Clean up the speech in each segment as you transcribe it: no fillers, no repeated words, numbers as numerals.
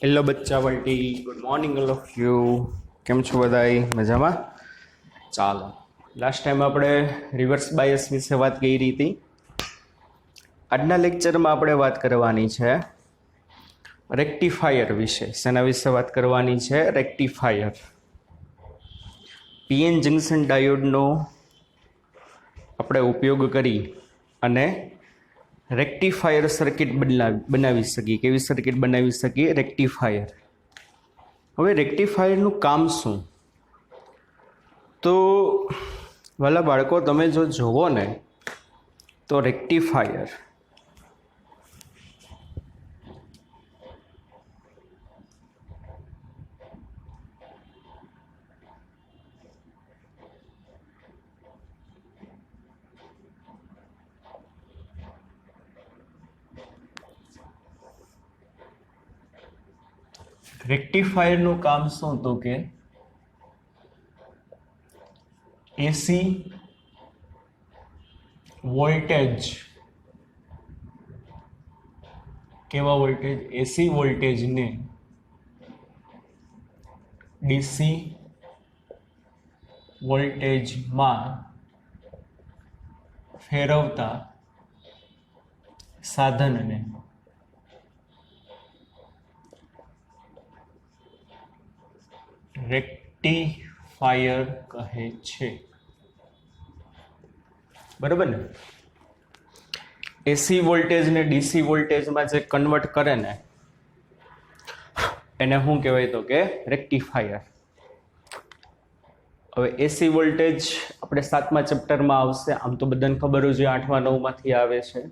Hello બચ્ચા વલ્ટી, good morning all of you. કેમ છો બધાય? મજામાં? ચાલો, લાસ્ટ ટાઈમ આપણે રિવર્સ બાયસ વિશે વાત કરી હતી. આજના લેક્ચરમાં આપણે વાત કરવાની છે રેક્ટિફાયર વિશે. શેના વિશે વાત કરવાની છે? રેક્ટિફાયર. પીએન જંકશન ડાયોડનો આપણે ઉપયોગ કરી અને રેક્ટિફાયર સર્કિટ બનાવી શકીએ. કેવી સર્કિટ બનાવી શકીએ? રેક્ટિફાયર. હવે રેક્ટિફાયરનું કામ શું? તો વાલા બાળકો, તમે જો જોવો ને તો રેક્ટિફાયર રેક્ટિફાયરનું કામ શું? તો કે એસી વોલ્ટેજ, કેવા વોલ્ટેજ? એસી વોલ્ટેજને ડીસી વોલ્ટેજમાં ફેરવતા સાધનને રેક્ટિફાયર કહે છે. બરાબર ને? એસી વોલ્ટેજને ડીસી વોલ્ટેજમાં જે કન્વર્ટ કરે ને એને શું કહેવાય? તો કે રેક્ટિફાયર. હવે એસી વોલ્ટેજ આપણે 7મા ચેપ્ટરમાં આવશે. આમ તો બધાને ખબર જ હોય, 8મા 9માંથી આવે છે.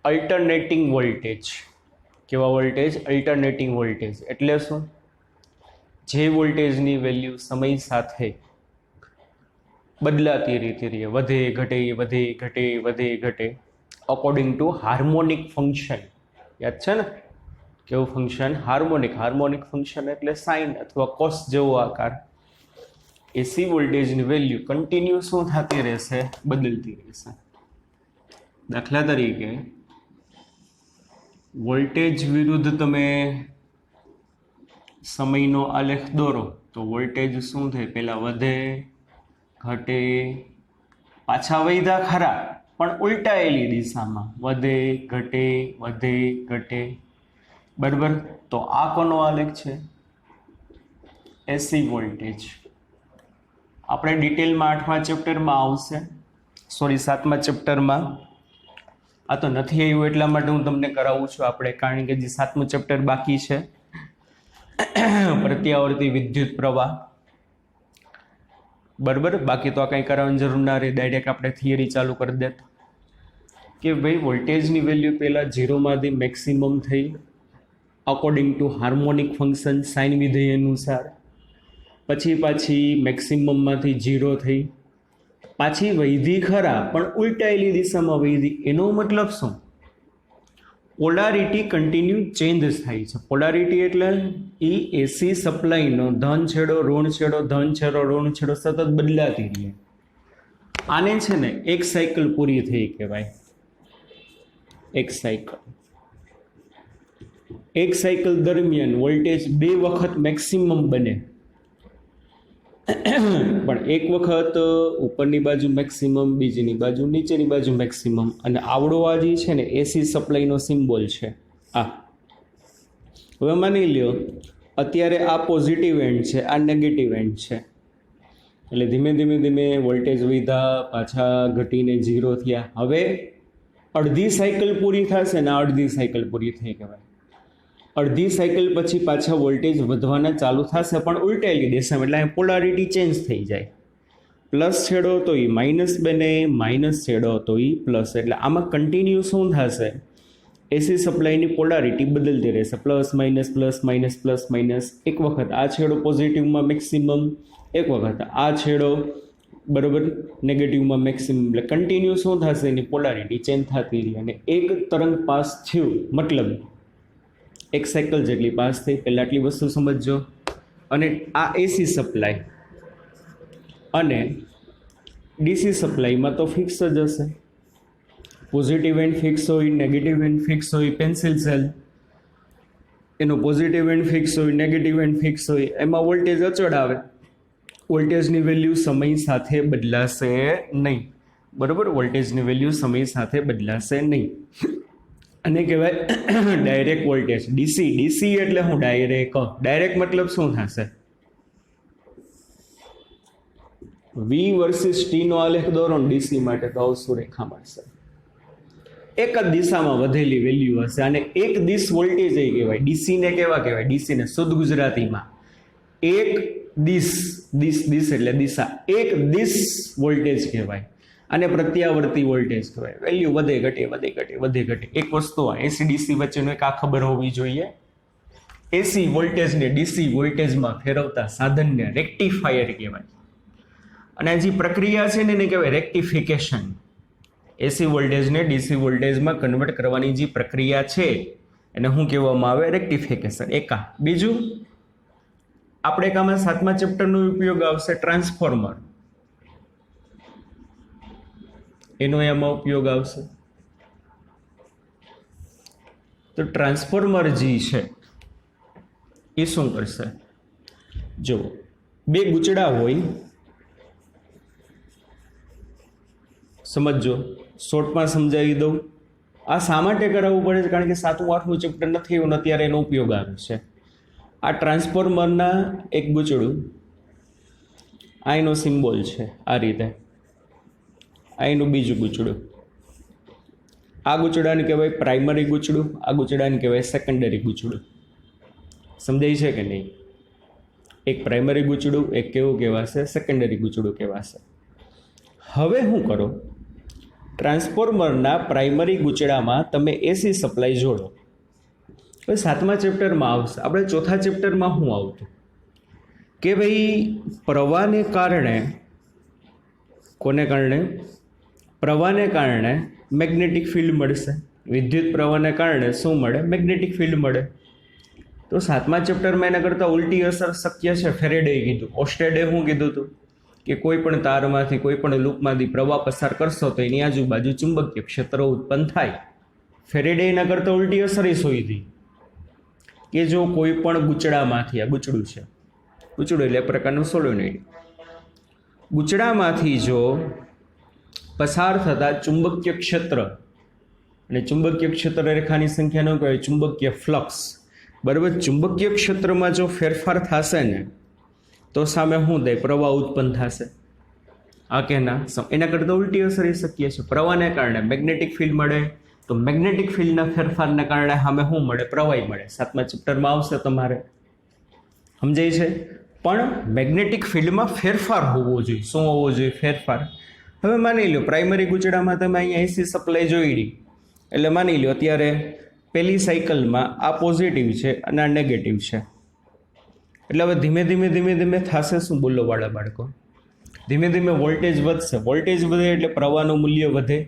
Alternating voltage. કેવા વોલ્ટેજ? અલ્ટરનેટિંગ વોલ્ટેજ એટલે શું? જે વોલ્ટેજની વેલ્યુ સમય સાથે બદલાતી રીતે રહે, વધે ઘટે, વધે ઘટે, વધે ઘટે, અકોર્ડિંગ ટુ હાર્મોનિક ફંક્શન. યાદ છે ને? કેવું ફંક્શન? હાર્મોનિક. હાર્મોનિક ફંક્શન એટલે સાઇન અથવા કોસ જેવો આકાર. એસી વોલ્ટેજની વેલ્યુ કન્ટિન્યુ શું થતી રહેશે? બદલતી રહેશે. દાખલા તરીકે વોલ્ટેજ વિરુદ્ધ તમે સમયનો આલેખ દોરો તો વોલ્ટેજ શું થાય? પહેલા વધે, ઘટે, પાછા વધ્યા ખરા પણ ઉલટાયેલી દિશામાં. વધે, ઘટે, વધે, ઘટે. બરાબર? તો આ કોનો આલેખ છે? AC voltage. આપણે ડિટેલમાં 8મા ચેપ્ટરમાં આવશે, સોરી 7મા ચેપ્ટરમાં. આ તો નથી આવ્યું એટલા માટે હું તમને કરાવું છું આપણે, કારણ કે જે 7મું ચેપ્ટર બાકી છે, પ્રત્યાવર્તી વિદ્યુત પ્રવાહ. બરાબર? બાકી તો આ કંઈ કરાવવાની જરૂર ના રહે, ડાયરેક્ટ આપણે થિયરી ચાલુ કરી દેતા કે ભાઈ વોલ્ટેજની વેલ્યુ પહેલાં 0માંથી મેક્સિમમ થઈ according to harmonic function sine વિધેય અનુસાર. પછી પાછી મેક્સિમમમાંથી 0 થઈ, પાછી વૈધી ખરા પણ ઉલટાયેલી દિશામાં વૈધી. એનો મતલબ શું? પોલારિટી કન્ટિન્યુ ચેન્જ થાય છે. પોલારિટી એટલે એ એસી સપ્લાયનો ધન છેડો, ઋણ છેડો, ધન છેડો, ઋણ છેડો સતત બદલાતી રહે. આને છે ને એક સાયકલ પૂરી થઈ કહેવાય. એક સાયકલ. એક સાયકલ દરમિયાન વોલ્ટેજ 2 વખત મેક્સિમમ બને, પણ એક વખત ઉપરની બાજુ મેક્સિમમ, બીજીની બાજુ, નીચેની બાજુ મેક્સિમમ. અને આવડો આ જે છે ને એસી સપ્લાયનો સિમ્બોલ છે આ. હવે માની લ્યો અત્યારે આ પોઝિટિવ એન્ડ છે, આ નેગેટિવ એન્ડ છે. એટલે ધીમે ધીમે ધીમે વોલ્ટેજ વધ્યા, પાછા ઘટીને 0 થયા. હવે અડધી સાયકલ પૂરી થશે ને અડધી સાયકલ પૂરી થઈ કહેવાય. અડધી સાયકલ પછી પાછા વોલ્ટેજ વધવાના ચાલુ થશે પણ ઉલટાયેલી દિશામાં. એટલે અહીં પોલારિટી ચેન્જ થઈ જાય. પ્લસ છેડો તો એ માઇનસ બને, માઇનસ છેડો તો એ પ્લસ. એટલે આમાં કન્ટિન્યુ શું થશે? એસી સપ્લાયની પોલારિટી બદલતી રહેશે. Plus minus, plus minus, plus minus. એક વખત આ છેડો પોઝિટિવમાં મેક્સિમમ, એક વખત આ છેડો બરાબર નેગેટિવમાં મેક્સિમમ. એટલે કન્ટિન્યુ શું થશે? એની પોલારિટી ચેન્જ થતી રહી. અને એક તરંગ પાસ થયું મતલબ એક સાયકલ જેટલી પાસ થઈ. પહેલાં આટલી વસ્તુ સમજજો. અને આ એસી સપ્લાય અને ડીસી સપ્લાયમાં તો ફિક્સ જ હશે. પોઝિટિવ એન્ડ ફિક્સ હોય, નેગેટિવ એન્ડ ફિક્સ હોય. પેન્સિલ સેલ એનો પોઝિટિવ એન્ડ ફિક્સ હોય, નેગેટિવ એન્ડ ફિક્સ હોય, એમાં વોલ્ટેજ અચળ આવે. વોલ્ટેજની વેલ્યુ સમય સાથે બદલાશે નહીં. બરોબર, વોલ્ટેજની વેલ્યુ સમય સાથે બદલાશે નહીં. અને કહેવાય ડાયરેક્ટ વોલ્ટેજ. ડીસી, ડીસી એટલે હું ડાયરેક્ટ મતલબ શું થશે? વી વર્સિસ ટી નો આલેખ દોરો ડીસી માટે તો આવશું રેખા મળશે. એક જ દિશામાં વધેલી વેલ્યુ હશે અને એક દિશ વોલ્ટેજ એ કહેવાય. ડીસી ને કેવા કહેવાય? ડીસી ને શુદ્ધ ગુજરાતીમાં એક દિશ એટલે દિશા, એક દિશ વોલ્ટેજ કહેવાય. અને પ્રત્યાવર્તી વોલ્ટેજ કહેવાય. વેલ્યુ વધે ઘટે વધે ઘટે વધે ઘટે. એક વસ્તુ એસી ડીસી વચ્ચેનો એક આ ખબર હોવી જોઈએ. એસી વોલ્ટેજને ડીસી વોલ્ટેજમાં ફેરવતા સાધનને રેક્ટિફાયર કહેવાય. અને જે પ્રક્રિયા છે ને એને કહેવાય રેક્ટિફિકેશન. એસી વોલ્ટેજને ડીસી વોલ્ટેજમાં કન્વર્ટ કરવાની જે પ્રક્રિયા છે એને શું કહેવામાં આવે? રેક્ટિફિકેશન. એકા. બીજું આપણે એકામાં 7મા ચેપ્ટરનો ઉપયોગ આવશે ટ્રાન્સફોર્મર. એનો એમાં ઉપયોગ આવશે. તો ટ્રાન્સફોર્મર જે છે એ શું કરશે? જો બે ગુચડા હોય, સમજો, શોર્ટમાં સમજાવી દઉં. આ શા માટે કરાવવું પડે છે? કારણ કે 7મું 8મું ચેપ્ટર નથી એવું, અત્યારે એનો ઉપયોગ આવે છે. આ ટ્રાન્સફોર્મરના એક ગુચડું, આ એનો સિમ્બોલ છે આ રીતે, આ એનું બીજું ગુચડું. આ ગુચડાને કહેવાય પ્રાઇમરી ગુચડું, આ ગુચડાને કહેવાય સેકન્ડરી ગુચડું. સમજાય છે કે નહીં? એક પ્રાઇમરી ગુચડું, એક કેવું કહેવાશે? સેકન્ડરી ગુચડું કહેવાશે. હવે શું કરો? ટ્રાન્સફોર્મરના પ્રાઇમરી ગુચડામાં તમે એસી સપ્લાય જોડો. હવે 7મા ચેપ્ટરમાં આવશે. આપણે 4થા ચેપ્ટરમાં શું આવતું? કે ભાઈ પ્રવાહને કારણે, કોને કારણે? પ્રવાહને કારણે મેગ્નેટિક ફિલ્ડ મળશે. વિદ્યુત પ્રવાહને કારણે શું મળે? મેગ્નેટિક ફિલ્ડ મળે. તો 7મા ચેપ્ટરમાં એના કરતાં ઉલટી અસર શક્ય છે. ફેરેડેએ કીધું. ઓસ્ટેડે શું કીધું હતું? કે કોઈ પણ તારમાંથી, કોઈ પણ લૂપમાંથી પ્રવાહ પસાર કરશો તો એની આજુબાજુ ચુંબકીય ક્ષેત્ર ઉત્પન્ન થાય. ફેરેડે એના કરતાં ઉલટી અસર એ શોધી કે જો કોઈ પણ ગુચડામાંથી, આ ગુચડું છે, ગુચડું એટલે એક પ્રકારનું સોલેનોઇડ, ગુચડામાંથી જો પસાર થતા ચુંબકીય ક્ષેત્ર, અને ચુંબકીય ક્ષેત્ર રેખાની સંખ્યાનો કહેવાય ચુંબકીય ફ્લક્સ. બરાબર, ચુંબકીય ક્ષેત્રમાં જો ફેરફાર થશે ને તો સામે શું થાય? પ્રવાહ ઉત્પન્ન થશે. આ કે ના? એના કરતાં ઉલટી અસર એ શક્ય છે. પ્રવાહને કારણે મેગ્નેટિક ફિલ્ડ મળે, તો મેગ્નેટિક ફિલ્ડના ફેરફારને કારણે સામે શું મળે? પ્રવાહ મળે. 7મા ચેપ્ટરમાં આવશે તમારે. સમજાય છે? પણ મેગ્નેટિક ફિલ્ડમાં ફેરફાર હોવો જોઈએ. શું હોવો જોઈએ? ફેરફાર. હવે માની લો પ્રાઇમરી ગુચડામાં તમે અહીંયા એસી સપ્લાય જોઈડી, એટલે માની લો અત્યારે પહેલી સાયકલમાં આ પોઝિટિવ છે અને આ નેગેટિવ છે. એટલે હવે ધીમે ધીમે ધીમે ધીમે થશે શું? બોલો વાળા બાળકો, ધીમે ધીમે વોલ્ટેજ વધશે. વોલ્ટેજ વધે એટલે પ્રવાહનું મૂલ્ય વધે.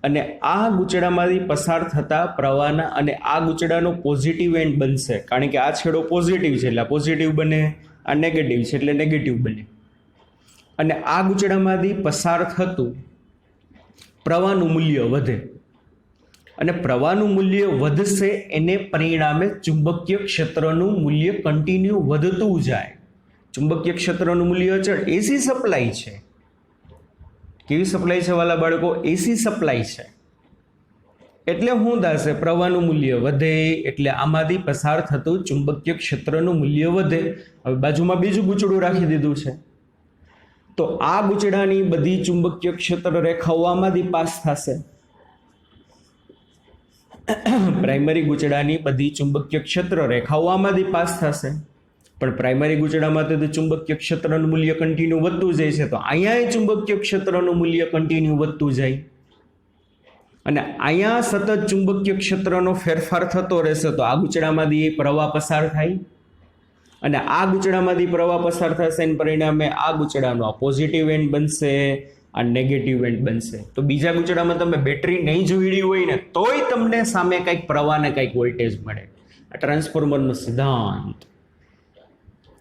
અને આ ગુચડામાંથી પસાર થતા પ્રવાહના, અને આ ગુચડાનો પોઝિટિવ એન્ડ બનશે. કારણ કે આ છેડો પોઝિટિવ છે એટલે આ પોઝિટિવ બને, આ નેગેટિવ છે એટલે નેગેટિવ બને. અને આ ગુચડામાંથી પસાર થતું પ્રવાહનું મૂલ્ય વધે. અને પ્રવાહનું મૂલ્ય વધશે એને પરિણામે ચુંબકીય ક્ષેત્રનું મૂલ્ય કન્ટિન્યુ વધતું જાય. ચુંબકીય ક્ષેત્રનું મૂલ્ય અચળ. એસી સપ્લાય છે. કેવી સપ્લાય છે વાલા બાળકો? એસી સપ્લાય છે. એટલે શું થશે? પ્રવાહનું મૂલ્ય વધે એટલે આમાંથી પસાર થતું ચુંબકીય ક્ષેત્રનું મૂલ્ય વધે. હવે બાજુમાં બીજું ગુચડું રાખી દીધું છે, તો આ ગુચડાની બધી ચુંબકીય ક્ષેત્ર રેખાઓ આમાંથી પાસ થશે. પ્રાઇમરી ગુચડાની બધી ચુંબકીય ક્ષેત્ર રેખાઓ આમાંથી પાસ થશે. પણ પ્રાઇમરી ગુચડામાં તો ચુંબકીય ક્ષેત્રનું મૂલ્ય કન્ટિન્યુ વધતું જાય છે, તો અહીંયા ચુંબકીય ક્ષેત્રનું મૂલ્ય કન્ટિન્યુ વધતું જાય. અને અહીંયા સતત ચુંબકીય ક્ષેત્રનો ફેરફાર થતો રહેશે, તો આ ગુચડામાંથી પ્રવાહ પસાર થાય. અને આ ગુચડામાંથી પ્રવાહ પસાર થશે એને પરિણામે આ ગુચડાનો આ પોઝિટિવ એન્ડ બનશે, આ નેગેટિવ એન્ડ બનશે. તો બીજા ગુચડામાં તમે બેટરી નહીં જોઈડી હોય ને તોય તમને સામે કંઈક પ્રવાહ ને કંઈક વોલ્ટેજ મળે. આ ટ્રાન્સફોર્મરનો સિદ્ધાંત.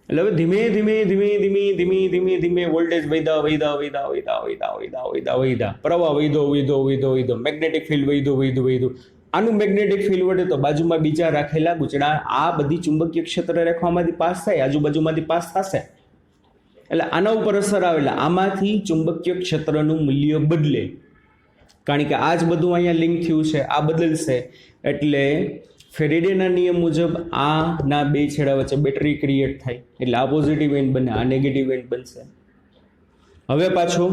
એટલે હવે ધીમે ધીમે ધીમે ધીમે ધીમે ધીમે ધીમે વોલ્ટેજ વધ્યા વધ્યા વધ્યા વધ્યા વધ્યા વધ્યા વધ્યા વધ્યા, પ્રવાહ વધ્યો વધ્યો વધ્યો વધ્યો, મેગ્નેટિક ફિલ્ડ વધ્યું વધ્યું વધ્યું. આનું મેગ્નેટિક ફિલ્ડ વડે તો બાજુમાં બીજા રાખેલા ગુચડા આ બધી ચુંબકીય ક્ષેત્ર રેખામાંથી પાસ થાય, આજુબાજુમાંથી પાસ થશે, એટલે આના ઉપર અસર આવે, એટલે આમાંથી ચુંબકીય ક્ષેત્રનું મૂલ્ય બદલે, કારણ કે આ જ બધું અહીંયા લિંક થયું છે, આ બદલશે, એટલે ફેરેડેના નિયમ મુજબ આના બે છેડા વચ્ચે બેટરી ક્રિએટ થાય, એટલે આ પોઝિટિવ એન્ડ બને, આ નેગેટિવ એન્ડ બનશે. હવે પાછો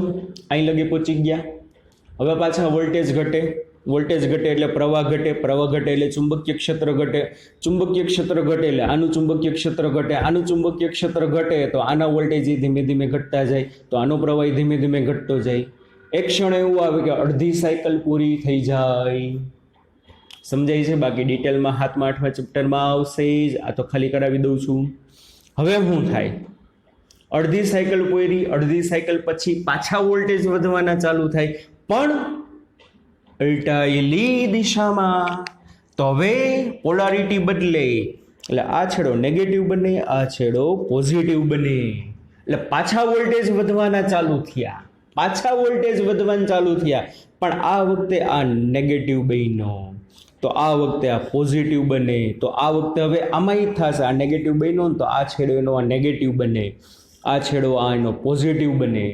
અહીં લગી પહોંચી ગયા. હવે પાછા વોલ્ટેજ ઘટે, વોલ્ટેજ ઘટે એટલે પ્રવાહ ઘટે, પ્રવાહ ઘટે એટલે ચુંબકીય ક્ષેત્ર ઘટે, ચુંબકીય ક્ષેત્ર ઘટે એટલે આનું ચુંબકીય ક્ષેત્ર ઘટે, આનું ચુંબકીય ક્ષેત્ર ઘટે તો આના વોલ્ટેજ ધીમે ધીમે ઘટતા જાય, તો આનો પ્રવાહ ધીમે ધીમે ઘટતો જાય. એક ક્ષણ એવું આવે કે અડધી સાયકલ પૂરી થઈ જાય. સમજાય છે? બાકી ડિટેલમાં 7મા 8મા ચેપ્ટરમાં આવશે જ, આ તો ખાલી કરાવી દઉં છું. હવે શું થાય? અડધી સાયકલ પૂરી, અડધી સાયકલ પછી પાછા વોલ્ટેજ વધવાના ચાલુ થાય, પણ ઉલટાયેલી દિશામાં. તો હવે પોલારિટી બદલે, એટલે આ છેડો નેગેટિવ બને, આ છેડો પોઝિટિવ બને, એટલે પાછા વોલ્ટેજ વધવાના ચાલુ થયા, પાછા વોલ્ટેજ વધવાના ચાલુ થયા, પણ આ વખતે આ નેગેટિવ બન્યો, તો આ વખતે આ પોઝિટિવ બને, તો આ વખતે હવે આમાં થશે, આ નેગેટિવ બન્યો ને તો આ છેડો એનો આ નેગેટિવ બને, આ છેડો આ એનો પોઝિટિવ બને,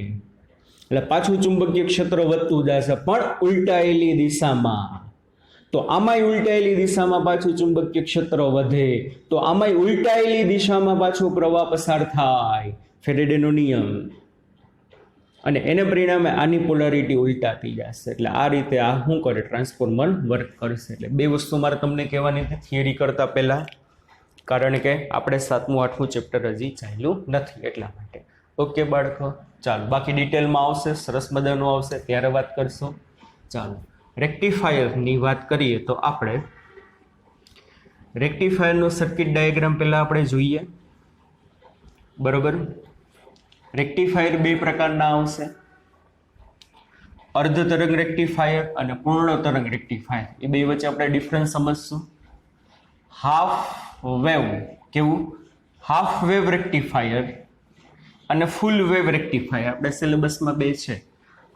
એટલે પાછું ચુંબકીય ક્ષેત્ર વધતું જશે, પણ ઉલટાયેલી દિશામાં. તો આમાંય ઉલટાયેલી દિશામાં પાછું ચુંબકીય ક્ષેત્ર વધે, તો આમાંય ઉલટાયેલી દિશામાં પાછો પ્રવાહ પસાર થાય, ફેરેડેનો નિયમ, અને એને પરિણામે આની પોલારિટી ઉલટાતી જશે. એટલે આ રીતે આ શું કરે? ટ્રાન્સફોર્મર વર્ક કરશે. એટલે બે વસ્તુ મારે તમને કહેવાની હતી થિયરી કરતા પહેલા, કારણ કે આપણે 7મું 8મું ચેપ્ટર હજી ચાલ્યું નથી, એટલા માટે. ઓકે બાળકો, ચાલો બાકી ડિટેલમાં આવશે, સરસ મજાનું આવશે, ત્યારે વાત કરશું. ચાલો રેક્ટિફાયરની વાત કરીએ તો આપણે રેક્ટિફાયરનો સર્કિટ ડાયાગ્રામ પહેલાં આપણે જોઈએ. બરોબર, રેક્ટિફાયર બે પ્રકારના આવશે, અર્ધ તરંગ રેક્ટિફાયર અને પૂર્ણ તરંગ રેક્ટિફાયર. એ બે વચ્ચે આપણે ડિફરન્સ સમજશું. હાફ વેવ, કેવું? હાફ વેવ રેક્ટિફાયર અને ફૂલ વેવ રેક્ટિફાયર. આપણે સિલેબસમાં બે છે,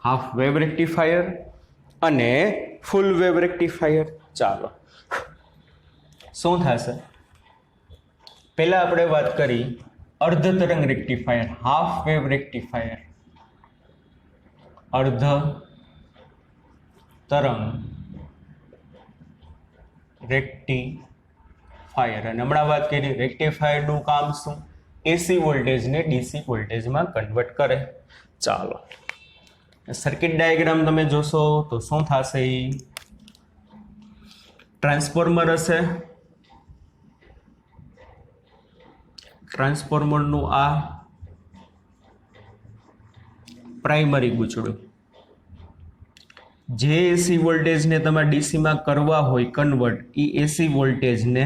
હાફ વેવ રેક્ટિફાયર અને ફૂલ વેવ રેક્ટિફાયર. ચાલો શું થશે? પહેલા આપણે વાત કરી અર્ધ તરંગ રેક્ટિફાયર, હાફ વેવ રેક્ટિફાયર, અર્ધ તરંગ રેક્ટિફાયર. અને હમણાં વાત કરી રેક્ટિફાયરનું કામ શું? એસી વોલ્ટેજને ડીસી વોલ્ટેજમાં કન્વર્ટ કરે. ચાલો સર્કિટ ડાયાગ્રામ તમે જોશો તો શું થશે? ટ્રાન્સફોર્મર હશે, ટ્રાન્સફોર્મરનું આ પ્રાઇમરી ગૂંચળું, જે એસી વોલ્ટેજને તમારે ડીસીમાં કરવા હોય કન્વર્ટ, એ એસી વોલ્ટેજને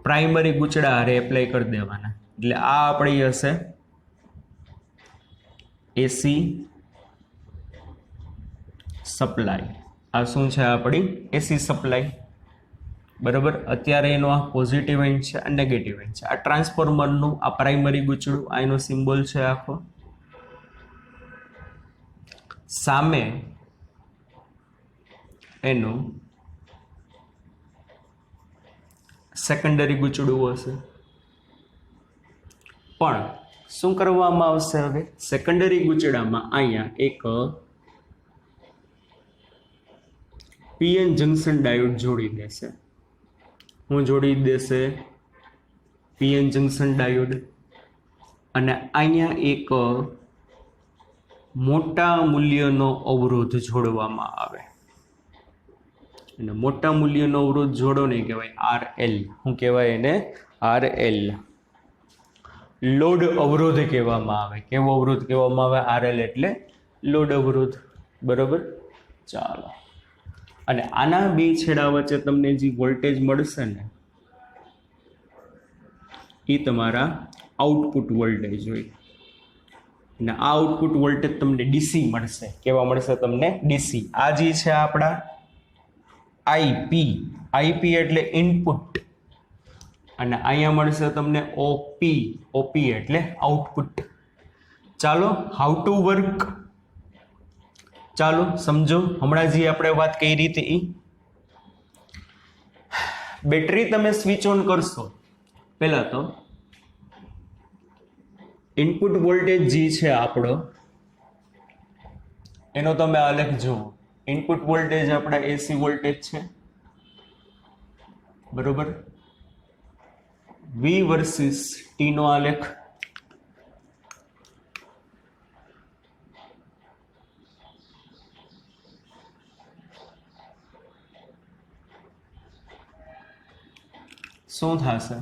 પ્રાઇમરી ગૂંચળા હારે એપ્લાય કરી દેવાના. એટલે આ આપણી હશે એસી સપ્લાય. આ શું છે? આપણી એસી સપ્લાય. બરાબર, અત્યારે એનો આ પોઝિટિવ એન્ડ છે, આ નેગેટિવ એન્ડ છે. આ ટ્રાન્સફોર્મરનું આ પ્રાઇમરી ગૂંચળું, આ એનો સિમ્બોલ છે આખો. સામે એનું સેકન્ડરી ગૂંચળું હશે. પણ શું કરવામાં આવશે હવે? સેકન્ડરી ગૂંચળામાં અહીંયા એક પીએન જંકશન ડાયોડ જોડી દેશે. હું જોડી દેશે પીએન જંકશન ડાયોડ, અને અહીંયા એક મોટા મૂલ્યનો અવરોધ જોડવામાં આવે. અને મોટા મૂલ્યનો અવરોધ જોડો ને કહેવાય RL. શું કહેવાય એને? RL. લોડ અવરોધ કહેવામાં આવે. કેવો અવરોધ કહેવામાં આવે? RL એટલે લોડ અવરોધ. બરોબર, ચાલો. અને આના બે છેડા વચ્ચે તમને જે વોલ્ટેજ મળશે ને, એ તમારા આઉટપુટ વોલ્ટેજ હોય. અને આ આઉટપુટ વોલ્ટેજ તમને ડીસી મળશે. કેવા મળશે તમને? ડીસી. આ જે છે આપણા આઈપી. આઈપી એટલે ઇનપુટ, અને અહીંયા મળશે તમને ઓપી. ઓપી એટલે આઉટપુટ. ચાલો હાઉ ટુ વર્ક, ચાલો સમજો. હમણાં જે આપણે વાત કરી હતી બેટરી તમે સ્વિચ ઓન કરશો પહેલા તો ઇનપુટ વોલ્ટેજ જે છે આપણો એનો તમે આલેખ જુઓ. ઇનપુટ વોલ્ટેજ આપણા એસી વોલ્ટેજ છે, બરોબર. વી વર્સિસ ટી નો આલેખ. શું થશે?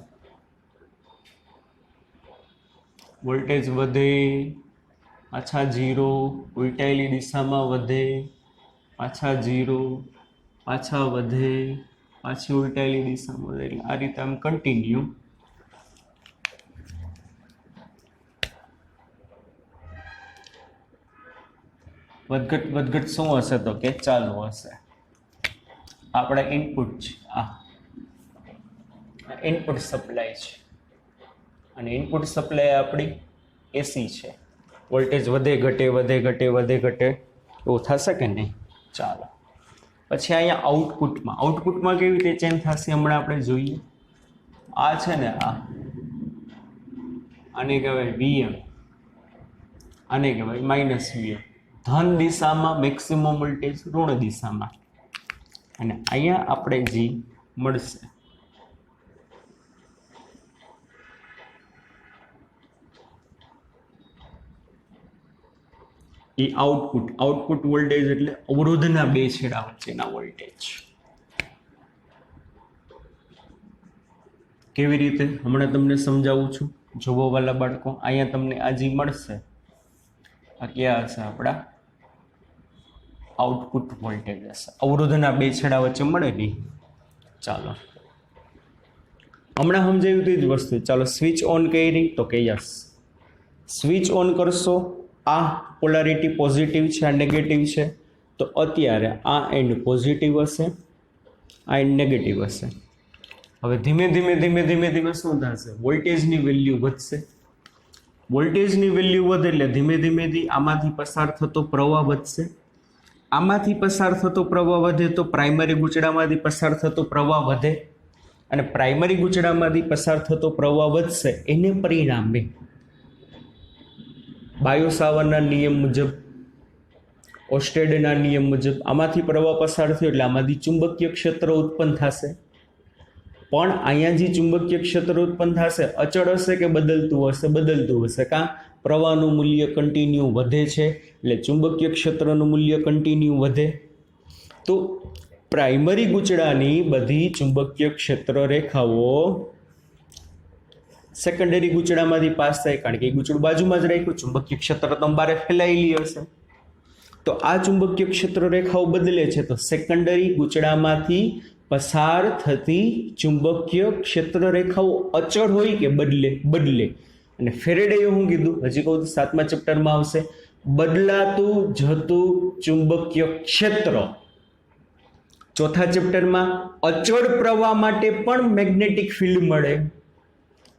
વોલ્ટેજ વધે, પાછા 0, ઉલટાયેલી દિશામાં વધે, પાછા 0, પાછા વધે, પાછી ઉલટાયેલી દિશામાં વધે. એટલે આ રીતે આમ કન્ટિન્યુ. વધઘટ શું હશે તો કે ચાલુ હશે. આપણા ઇનપુટ છે, આ ઇનપુટ સપ્લાય છે અને ઇનપુટ સપ્લાય આપણી એસી છે. વોલ્ટેજ વધે ઘટે વધે ઘટે વધે ઘટે એવું થશે કે નહીં? ચાલો પછી અહીંયા આઉટપુટમાં કેવી રીતે ચેન્જ થશે હમણાં આપણે જોઈએ. આ છે ને આને કહેવાય વીએમ, આને કહેવાય માઇનસ વીએમ. ધન દિશામાં મેક્સિમમ વોલ્ટેજ, ઋણ દિશામાં. અને અહીંયા આપણે જે મળશે એ આઉટપુટ વોલ્ટેજ એટલે અવરોધના બે છેડા વચ્ચેના વોલ્ટેજ. કેવી રીતે હમણાં તમને સમજાવું છું. જોવો વાલા બાળકો, અહીંયા તમને આ જે મળશે આ ક્યાં હશે? આપણા આઉટપુટ વોલ્ટેજ હશે. અવરોધના બે છેડા વચ્ચે મળે નહીં. ચાલો હમણાં સમજાયું તે જ વસ્તુ. ચાલો સ્વિચ ઓન કરી તો કે યસ, સ્વિચ ઓન કરશો. આ પોલારિટી પોઝિટિવ છે, આ નેગેટિવ છે, તો અત્યારે આ એન્ડ પોઝિટિવ હશે, આ એન્ડ નેગેટિવ હશે. હવે ધીમે ધીમે શું થશે? વોલ્ટેજની વેલ્યુ વધશે. વોલ્ટેજની વેલ્યુ વધે એટલે ધીમે ધીમે આમાંથી પસાર થતો પ્રવાહ વધશે. આમાંથી પસાર થતો પ્રવાહ વધે તો પ્રાઇમરી ગૂંચળામાંથી પસાર થતો પ્રવાહ વધે, અને પ્રાઇમરી ગૂંચળામાંથી પસાર થતો પ્રવાહ વધશે. એને પરિણામે બાયો-સાવરના નિયમ મુજબ, ઓસ્ટેડના નિયમ મુજબ આમાંથી પ્રવાહ પસાર થયો એટલે આમાંથી ચુંબકીય ક્ષેત્ર ઉત્પન્ન થશે. પણ અહીંયા જે ચુંબકીય ક્ષેત્ર ઉત્પન્ન થશે અચળ હશે કે બદલતું હશે? બદલતું હશે. કાં? પ્રવાહનું મૂલ્ય કન્ટિન્યુ વધે છે એટલે ચુંબકીય ક્ષેત્રનું મૂલ્ય કન્ટિન્યુ વધે. તો પ્રાઇમરી ગૂંચળાની બધી ચુંબકીય ક્ષેત્ર રેખાઓ સેકન્ડરી ગૂંચળામાંથી પાસ થાય, કારણ કે એ ગૂંચળું બાજુમાં જ રાખ્યું, ચુંબકીય ક્ષેત્ર તો બારે ફેલાયેલી હશે. તો આ ચુંબકીય ક્ષેત્ર રેખાઓ બદલે છે તો સેકન્ડરી ગૂંચળામાંથી પસાર થતી ચુંબકીય ક્ષેત્ર રેખાઓ અચળ હોય કે બદલે. અને ફેરેડેએ શું કીધું? હજી કહું તો 7મા ચેપ્ટરમાં આવશે. બદલાતું જતું ચુંબકીય ક્ષેત્ર. 4થા ચેપ્ટરમાં અચળ પ્રવાહ માટે પણ મેગ્નેટિક ફિલ્ડ મળે.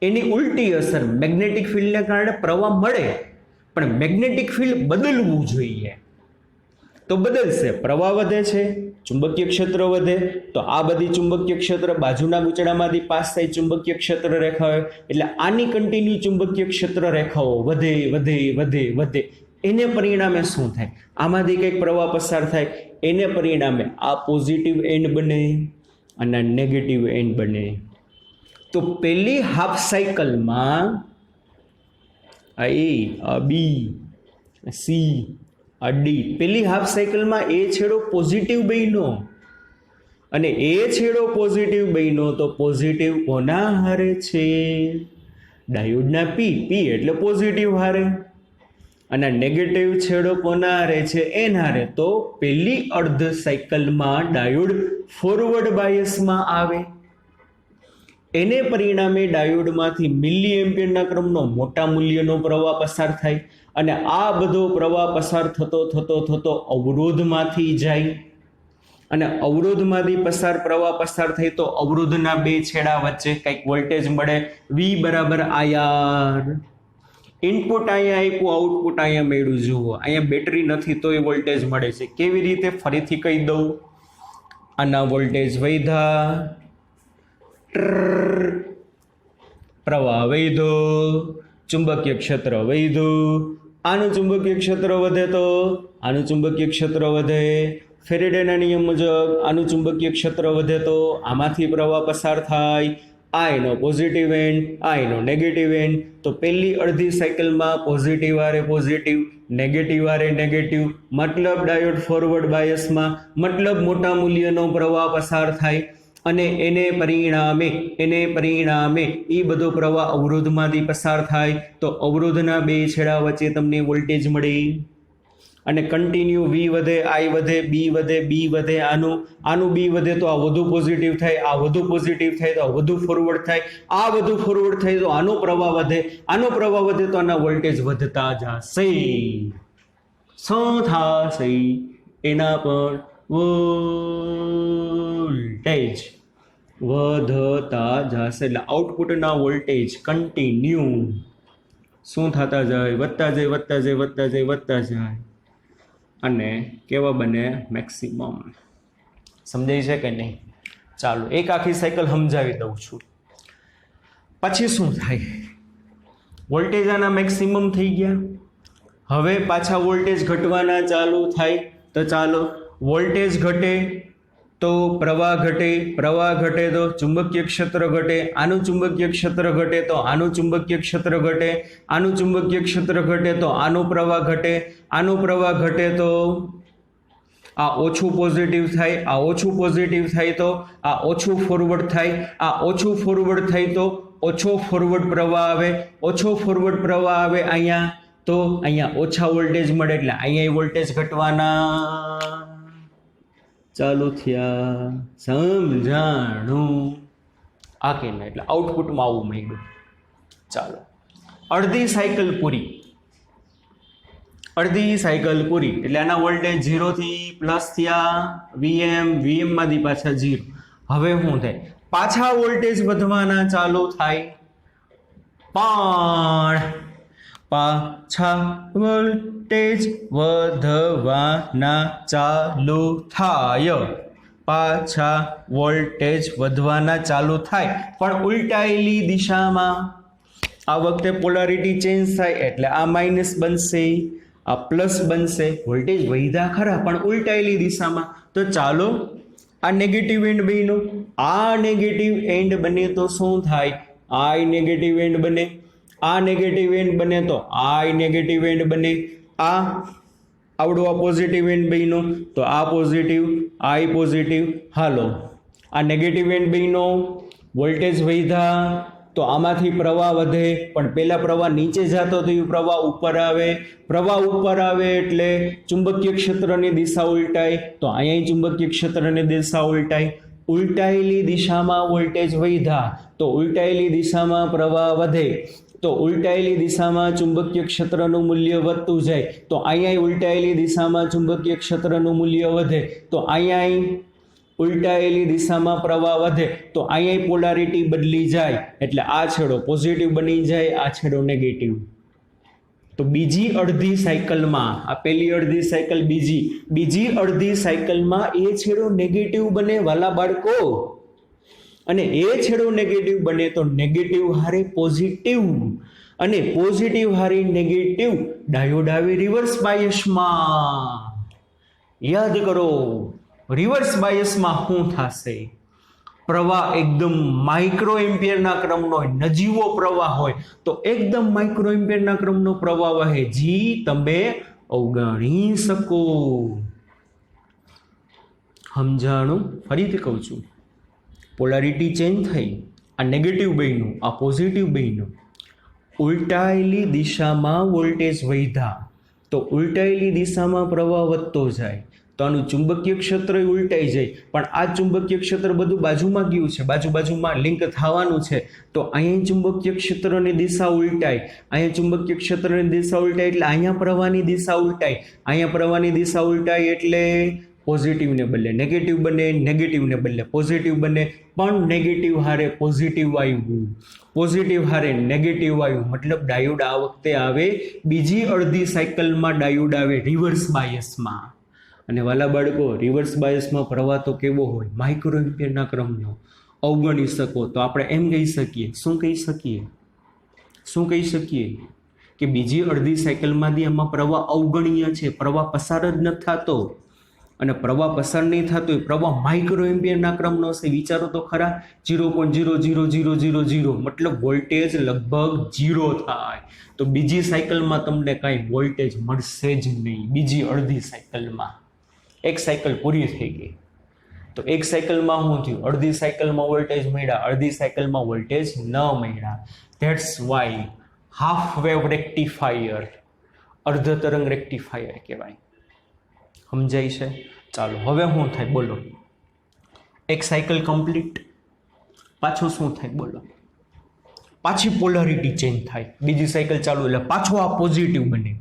એની ઉલટી અસર, મેગ્નેટિક ફિલ્ડને કારણે પ્રવાહ મળે પણ મેગ્નેટિક ફિલ્ડ બદલવું જોઈએ તો બદલશે. પ્રવાહ વધે છે, ચુંબકીય ક્ષેત્ર વધે, તો આ બધી ચુંબકીય ક્ષેત્ર બાજુના ગૂંચળામાંથી પાસ થાય ચુંબકીય ક્ષેત્ર રેખાઓ, એટલે આની કન્ટિન્યુ ચુંબકીય ક્ષેત્ર રેખાઓ વધે વધે વધે વધે. એને પરિણામે શું થાય? આમાંથી કંઈક પ્રવાહ પસાર થાય, એને પરિણામે આ પોઝિટિવ એન્ડ બને અને નેગેટિવ એન્ડ બને. તો પહેલી હાફ સાયકલમાં આ એ, આ બી, સી, આ ડી, પહેલી હાફ સાયકલમાં એ છેડો પોઝિટિવ બન્યો અને એ છેડો પોઝિટિવ બન્યો તો પોઝિટિવ કોના હારે છે? ડાયોડના પી એટલે પોઝિટિવ હારે. અને નેગેટિવ છેડો કોના હારે છે? એન હારે. તો પહેલી અર્ધ સાયકલમાં ડાયોડ ફોરવર્ડ બાયસમાં આવે. એને પરિણામે ડાયોડમાંથી મિલી એમ્પિયરના ક્રમનો મોટા મૂલ્યનો પ્રવાહ પસાર થાય અને આ બધો પ્રવાહ પસાર થતો અવરોધમાંથી જાય અને અવરોધમાંથી પ્રવાહ પસાર થાય તો અવરોધના બે છેડા વચ્ચે કંઈક વોલ્ટેજ મળે. વી બરાબર આયાર. ઇનપુટ અહીંયા આપ્યું, આઉટપુટ અહીંયા મળ્યું. જુઓ અહીંયા બેટરી નથી તો એ વોલ્ટેજ મળે છે. કેવી રીતે? ફરીથી કહી દઉં. આના વોલ્ટેજ વધ્યા, પ્રવાહ વધ્યો, ચુંબકીય ક્ષેત્ર વધ્યું, આનું ચુંબકીય ક્ષેત્ર વધે તો આનું ચુંબકીય ક્ષેત્ર વધે. ફેરેડેના નિયમ મુજબ આનું ચુંબકીય ક્ષેત્ર વધે તો આમાંથી પ્રવાહ પસાર થાય. આ એનો પોઝિટિવ એન્ડ, આ એનો નેગેટિવ એન્ડ. તો પહેલી અડધી સાયકલમાં પોઝિટિવ હારે પોઝિટિવ, નેગેટિવ હારે નેગેટિવ, મતલબ ડાયોડ ફોરવર્ડ બાયસમાં, મતલબ મોટા મૂલ્યનો પ્રવાહ પસાર થાય અને એને પરિણામે એ બધો પ્રવાહ અવરોધમાંથી પસાર થાય. તો અવરોધના બે છેડા વચ્ચે તમને વોલ્ટેજ મળે અને કન્ટિન્યુ વી વધે, આઈ વધે, બી વધે, બી વધે, આનું બી વધે તો આ વધુ પોઝિટિવ થાય, આ વધુ પોઝિટિવ થાય તો આ વધુ ફોરવર્ડ થાય, આ વધુ ફોરવર્ડ થાય તો આનો પ્રવાહ વધે, આનો પ્રવાહ વધે તો આના વોલ્ટેજ વધતા જશે. શું થશે? એના પર વોલ્ટેજ વધતા જશે. એટલે આઉટપુટના વોલ્ટેજ કન્ટિન્યુ શું થતા જાય? વધતા જાય, વધતા જાય, વધતા જાય, વધતા જાય અને કેવા બને? મેક્સિમમ. સમજાય છે કે નહીં? ચાલો એક આખી સાયકલ સમજાવી દઉં છું. પછી શું થાય? વોલ્ટેજ આના મેક્સિમમ થઈ ગયા. હવે પાછા વોલ્ટેજ ઘટવાના ચાલુ થાય. તો ચાલો વોલ્ટેજ ઘટે તો પ્રવાહ ઘટે, પ્રવાહ ઘટે તો ચુંબકીય ક્ષેત્ર ઘટે, આનું ચુંબકીય ક્ષેત્ર ઘટે તો આનું ચુંબકીય ક્ષેત્ર ઘટે, આનું ચુંબકીય ક્ષેત્ર ઘટે તો આનો પ્રવાહ ઘટે, આનો પ્રવાહ ઘટે તો આ ઓછું પોઝિટિવ થાય, આ ઓછું પોઝિટિવ થાય તો આ ઓછું ફોરવર્ડ થાય, આ ઓછું ફોરવર્ડ થાય તો ઓછો ફોરવર્ડ પ્રવાહ આવે, ઓછો ફોરવર્ડ પ્રવાહ આવે અહીંયા તો અહીંયા ઓછા વોલ્ટેજ મળે એટલે અહીંયા વોલ્ટેજ ઘટવાના ચાલુ થયા. સમજાણું? આ કે ના? એટલે આઉટપુટમાં આવું માંગ્યું. ચાલો અડધી સાયકલ પૂરી, અડધી સાયકલ પૂરી એટલે આના વોલ્ટેજ 0 થી પ્લસ થયા, વીએમ, વીએમ માંથી પાછા 0. હવે શું થાય? પાછા વોલ્ટેજ વધવાના ચાલુ થાય, પણ પાછા વોલ્ટેજ વધવાના ચાલુ થાય, પાછા વોલ્ટેજ વધવાના ચાલુ થાય પણ ઉલટાયેલી દિશામાં. આ વખતે પોલારિટી ચેન્જ થાય એટલે આ માઇનસ બનશે, આ પ્લસ બનશે. વોલ્ટેજ વધ્યા ખરા પણ ઉલટાયેલી દિશામાં. તો ચાલો આ નેગેટિવ એન્ડ બન્યો, આ નેગેટિવ એન્ડ બને તો શું થાય? આ નેગેટિવ એન્ડ બને, આ નેગેટિવ એન્ડ બને તો આ નેગેટિવ એન્ડ બને, આ આવડો આ પોઝિટિવ એન્ડ બન્યો તો આ પોઝિટિવ, આ પોઝિટિવ. હાલો આ નેગેટિવ એન્ડ બન્યો, વોલ્ટેજ વધ્યા તો આમાંથી પ્રવાહ વધે પણ પેલા પ્રવાહ નીચે જતો તો એ પ્રવાહ ઉપર આવે, પ્રવાહ ઉપર આવે એટલે ચુંબકીય ક્ષેત્રની દિશા ઉલટાય તો અહીંયા ચુંબકીય ક્ષેત્રની દિશા ઉલટાય. ઉલટાયેલી દિશામાં વોલ્ટેજ વધ્યા તો ઉલટાયેલી દિશામાં પ્રવાહ વધે, તો ઉલટાયેલી દિશામાં ચુંબકીય ક્ષેત્રનું મૂલ્ય વધતું જાય તો અહીંયા ઉલટાયેલી દિશામાં ચુંબકીય ક્ષેત્રનું મૂલ્ય વધે તો અહીંયા ઉલટાયેલી દિશામાં પ્રવાહ વધે તો અહીંયા પોલારિટી બદલી જાય એટલે આ છેડો પોઝિટિવ બની જાય, આ છેડો નેગેટિવ. તો બીજી અડધી સાયકલમાં, આ પહેલી અડધી સાયકલ, બીજી અડધી સાયકલમાં એ છેડો નેગેટિવ બને વાલા બાળકો, અને એ છેડો નેગેટિવ બને તો નેગેટિવ હારે પોઝિટિવ અને પોઝિટિવ હારે નેગેટિવ ડાયોડ આવે રિવર્સ બાયસમાં. યાદ કરો રિવર્સ બાયસમાં શું થશે? પ્રવાહ એકદમ માઇક્રો એમ્પિયરના ક્રમનો હોય, નજીવો પ્રવાહ હોય તો એકદમ માઇક્રો એમ્પિયરના ક્રમનો પ્રવાહ વહે, જી તમે અવગણી શકો. સમજાણું? ફરીથી કહું છું, પોલારિટી ચેન્જ થઈ, આ નેગેટિવ બન્યું, આ પોઝિટિવ બન્યું. ઉલટાયેલી દિશામાં વોલ્ટેજ વધ્યા તો ઉલટાયેલી દિશામાં પ્રવાહ વધતો જાય તો આનું ચુંબકીય ક્ષેત્ર ઉલટાઈ જાય પણ આ ચુંબકીય ક્ષેત્ર બધું બાજુમાં ગયું છે, બાજુમાં લિંક થવાનું છે તો અહીંયા ચુંબકીય ક્ષેત્રની દિશા ઉલટાય, અહીંયા ચુંબકીય ક્ષેત્રની દિશા ઉલટાય એટલે અહીંયા પ્રવાહની દિશા ઉલટાય, અહીંયા પ્રવાહની દિશા ઉલટાય એટલે પોઝિટિવને બદલે નેગેટિવ બને, નેગેટિવને બદલે પોઝિટિવ બને, પણ નેગેટિવ હારે પોઝિટિવ આવ્યું, પોઝિટિવ હારે નેગેટિવ આવ્યું, મતલબ ડાયોડ આ વખતે આવે બીજી અડધી સાયકલમાં ડાયોડ આવે રિવર્સ બાયસમાં. અને વાલા બાળકો રિવર્સ બાયસમાં પ્રવાહ તો કેવો હોય? માઇક્રો એમ્પિયરના ક્રમનો. અવગણી શકો તો આપણે એમ કહી શકીએ, શું કહી શકીએ કે બીજી અડધી સાયકલમાંથી આમાં પ્રવાહ અવગણીય છે, પ્રવાહ પસાર જ નથી થતો. અને પ્રવાહ પસાર નહીં થતો એ પ્રવાહ માઇક્રો એમ્પિયરના ક્રમનો છે. વિચારો તો ખરા, 0.00000, મતલબ વોલ્ટેજ લગભગ 0 થાય. તો બીજી સાયકલમાં તમને કાંઈ વોલ્ટેજ મળશે જ નહીં. બીજી અડધી સાયકલમાં એક સાયકલ પૂરી થઈ ગઈ તો એક સાયકલમાં શું થયું? અડધી સાયકલમાં વોલ્ટેજ મળ્યા, અડધી સાયકલમાં વોલ્ટેજ ન મળ્યા. That's why half wave rectifier, અર્ધ તરંગ રેક્ટિફાયર કહેવાય. સમજાય છે? ચાલો હવે શું થાય બોલો? એક સાયકલ કમ્પ્લીટ, પાછું શું થાય બોલો? પાછી પોલારિટી ચેન્જ થાય. બીજી સાયકલ ચાલુ એટલે પાછો આ પોઝિટિવ બને.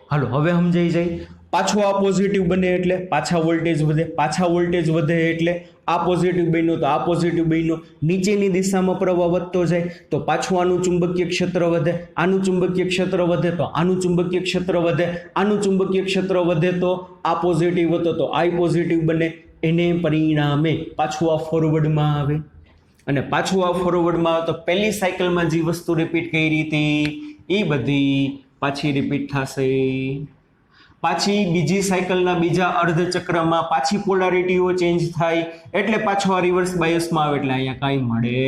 હાલો હવે સમજાઈ જાય. પાછો આ પોઝિટિવ બને એટલે પાછા વોલ્ટેજ વધે, પાછા વોલ્ટેજ વધે એટલે આ પોઝિટિવ બન્યો તો આ પોઝિટિવ બન્યો. નીચેની દિશામાં પ્રવાહ વધતો જાય તો પાછું આનું ચુંબકીય ક્ષેત્ર વધે, આનું ચુંબકીય ક્ષેત્ર વધે તો આનું ચુંબકીય ક્ષેત્ર વધે, આનું ચુંબકીય ક્ષેત્ર વધે તો આ પોઝિટિવ હતો તો આ પોઝિટિવ બને. એને પરિણામે પાછું આ ફોરવર્ડમાં આવે. અને પાછું આ ફોરવર્ડમાં આવે તો પહેલી સાયકલમાં જે વસ્તુ રિપીટ કરી હતી એ બધી પાછી રિપીટ થશે. પાછી બીજી સાયકલના બીજા અર્ધ ચક્રમાં પાછી પોલારિટીઓ ચેન્જ થાય એટલે પાછો આ રિવર્સ બાયસમાં આવે એટલે અહીંયા કાંઈ મળે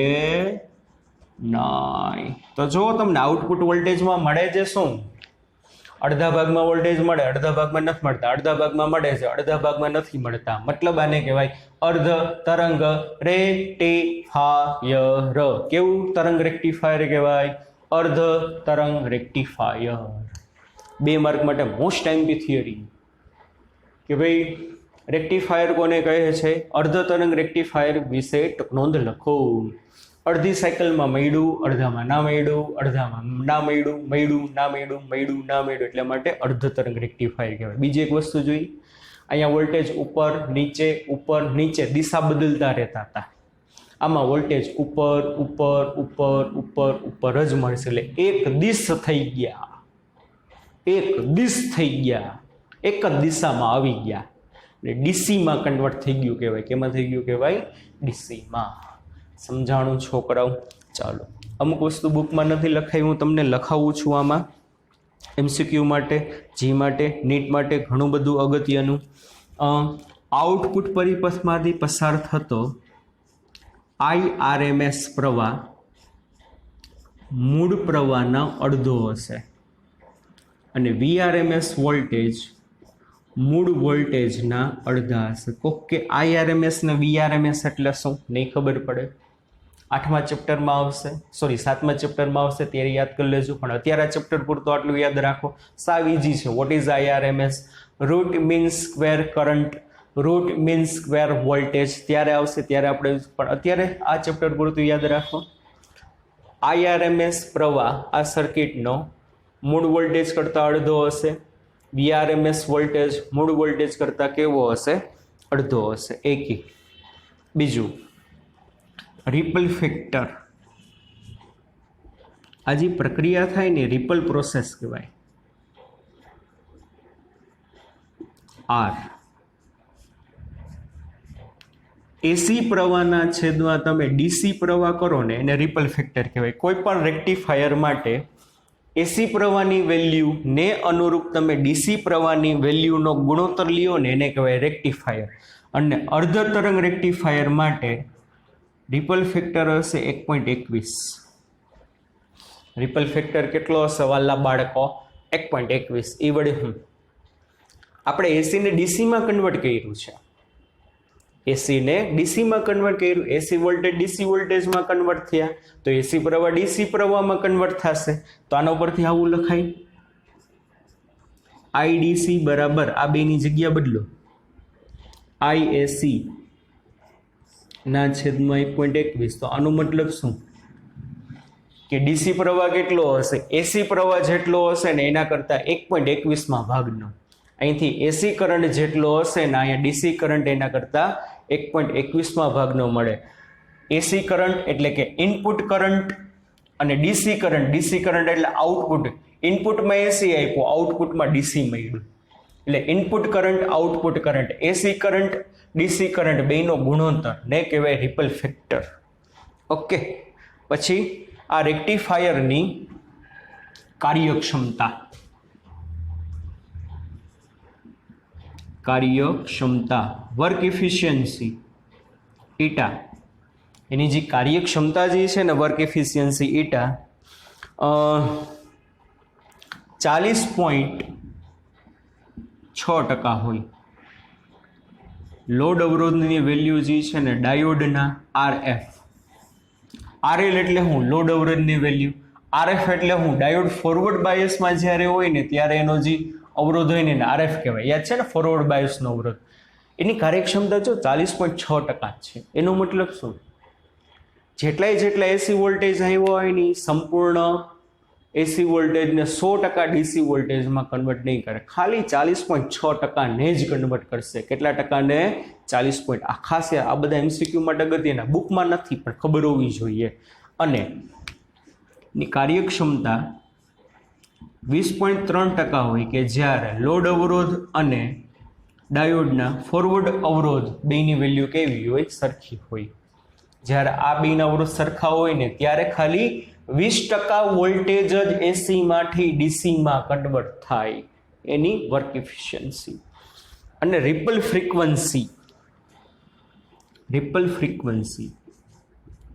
નહીં. તો જો તમને આઉટપુટ વોલ્ટેજમાં મળે છે શું? અડધા ભાગમાં વોલ્ટેજ મળે, અડધા ભાગમાં નથી મળતા, અડધા ભાગમાં મળે છે, અડધા ભાગમાં નથી મળતા. મતલબ આને કહેવાય અર્ધ તરંગ રેક્ટિફાયર. કેવું તરંગ રેક્ટિફાયર કહેવાય? અર્ધ તરંગ રેક્ટિફાયર. 2 માર્ક માટે મોસ્ટ ટાઈમપી થિયરી કે ભાઈ રેક્ટિફાયર કોને કહે છે? અર્ધ તરંગ રેક્ટિફાયર વિશે નોંધ લખો. અડધી સાયકલમાં મળ્યું, અડધામાં ના મળ્યું, અડધામાં ના મળ્યું, મળ્યું ના મળ્યું, મળ્યું ના મળ્યું, એટલા માટે અર્ધ તરંગ રેક્ટિફાયર કહેવાય. બીજી એક વસ્તુ જોઈ, અહીંયા વોલ્ટેજ ઉપર નીચે દિશા બદલતા રહેતા હતા. આમાં વોલ્ટેજ ઉપર જ મળશે એટલે એક દિશ થઈ ગયા, એક જ દિશામાં આવી ગયા એટલે ડીસીમાં કન્વર્ટ થઈ ગયું કહેવાય. કેમાં થઈ ગયું કહેવાય? ડીસીમાં. સમજાણું છોકરાઓ? ચાલો અમુક વસ્તુ બુકમાં નથી લખાઈ, હું તમને લખાવું છું આમાં એમસીક્યુ માટે, જી માટે, નીટ માટે ઘણું બધું અગત્યનું. આઉટપુટ પરિપથમાંથી પસાર થતો IRMS પ્રવાહ મૂળ પ્રવાહના અડધો હશે અને VRMS વોલ્ટેજ મૂળ વોલ્ટેજના અડધા હશે. ઓકે, IRMS ને VRMS એટલે શું નહીં ખબર પડે? 8મા ચેપ્ટરમાં આવશે, સોરી 7મા ચેપ્ટરમાં આવશે ત્યારે યાદ કરી લેજો. પણ અત્યારે આ ચેપ્ટર પૂરતું આટલું યાદ રાખો. સાવ ઇઝી છે. What is IRMS? Root means square current, root means square voltage. ત્યારે આવશે ત્યારે આપણે, પણ અત્યારે આ ચેપ્ટર પૂરતું યાદ રાખો. IRMS પ્રવાહ આ સર્કિટનો મૂળ વોલ્ટેજ કરતાં અડધો હશે. VRMS વોલ્ટેજ મૂળ વોલ્ટેજ કરતાં કેવો હશે? અડધો હશે. એકી. બીજું રિપલ ફેક્ટર. આ જે પ્રક્રિયા થાય ને રિપલ પ્રોસેસ કહેવાય. R એસી પ્રવાહના છેદમાં તમે ડીસી પ્રવાહ કરો ને એને રિપલ ફેક્ટર કહેવાય. કોઈ પણ રેક્ટિફાયર માટે એસી પ્રવાહની વેલ્યુ ને અનુરૂપ તમે ડીસી પ્રવાહની વેલ્યુનો ગુણોત્તર લ્યો ને એને કહેવાય રેક્ટિફાયર. અને અર્ધ તરંગ રેક્ટિફાયર માટે રિપલ ફેક્ટર હશે 1.21. રિપલ ફેક્ટર કેટલો હશે વાલા બાળકો? 1.21. એ વડે આપણે એસીને ડીસીમાં કન્વર્ટ કર્યું છે. એસીને ડીસીમાં કન્વર્ટ કર્યું, એસી વોલ્ટેજ ડીસી વોલ્ટેજમાં કન્વર્ટ થયા તો એસી પ્રવાહ ડીસી પ્રવાહમાં કન્વર્ટ થશે. તો આના ઉપરથી આવું લખાય IDC બરાબર આ બેની જગ્યા બદલો IAC ના છેદમાં 1.21. તો આનો મતલબ શું કે ડીસી પ્રવાહ કેટલો હશે? એસી પ્રવાહ જેટલો હશે ને એના કરતાં 1.21માં ભાગનો. અહીંથી એસી કરંટ જેટલો હશે ને અહીંયા ડીસી કરંટ એના કરતાં 1.21માં ભાગનો મળે. એસી કરંટ એટલે કે ઇનપુટ કરંટ અને ડીસી કરંટ એટલે આઉટપુટ. ઇનપુટમાં એસી આપ્યું, આઉટપુટમાં ડીસી મળ્યું એટલે input current output current, AC current DC current બેનો ગુણોત્તર ને કહેવાય રિપલ ફેક્ટર. ઓકે, પછી આ રેક્ટિફાયરની કાર્યક્ષમતા વર્ક ઇફિશિયન્સી ઈટા, એની જે કાર્યક્ષમતા જે છે ને વર્ક ઇફિશિયન્સી ઈટા 40.6% હોય. લોડ અવરોધની વેલ્યુ જે છે ને ડાયોડના RF, RL એટલે હું લોડ અવરોધની વેલ્યુ, RF એટલે હું ડાયોડ ફોરવર્ડ બાયસમાં જ્યારે હોય ને ત્યારે એનો જે અવરોધ હોય ને RF કહેવાય. યાદ છે ને ફોરવર્ડ બાયસનો અવરોધ. એની કાર્યક્ષમતા જો 40.6% છે. એનો મતલબ શું? જેટલા એસી વોલ્ટેજ આવ્યો હોય ની સંપૂર્ણ એસી વોલ્ટેજને 100% ડીસી વોલ્ટેજમાં કન્વર્ટ નહીં કરે, ખાલી 40.6% ને જ કન્વર્ટ કરશે. કેટલા ટકાને? 40. આ ખાસ આ બધા MCQ માટે અગત્યના, બુકમાં નથી પણ ખબર હોવી જોઈએ. અને ની કાર્યક્ષમતા 20.3% હોય કે જ્યારે લોડ અવરોધ અને ડાયોડના ફોરવર્ડ અવરોધ બેની વેલ્યુ કેવી હોય? સરખી હોય. જ્યારે આ બેના અવરોધ સરખા હોય ને ત્યારે ખાલી 20% વોલ્ટેજ જ એસીમાંથી ડીસીમાં કન્વર્ટ થાય, એની વર્ક ઇફિશિયન્સી. અને રિપલ ફ્રીક્વન્સી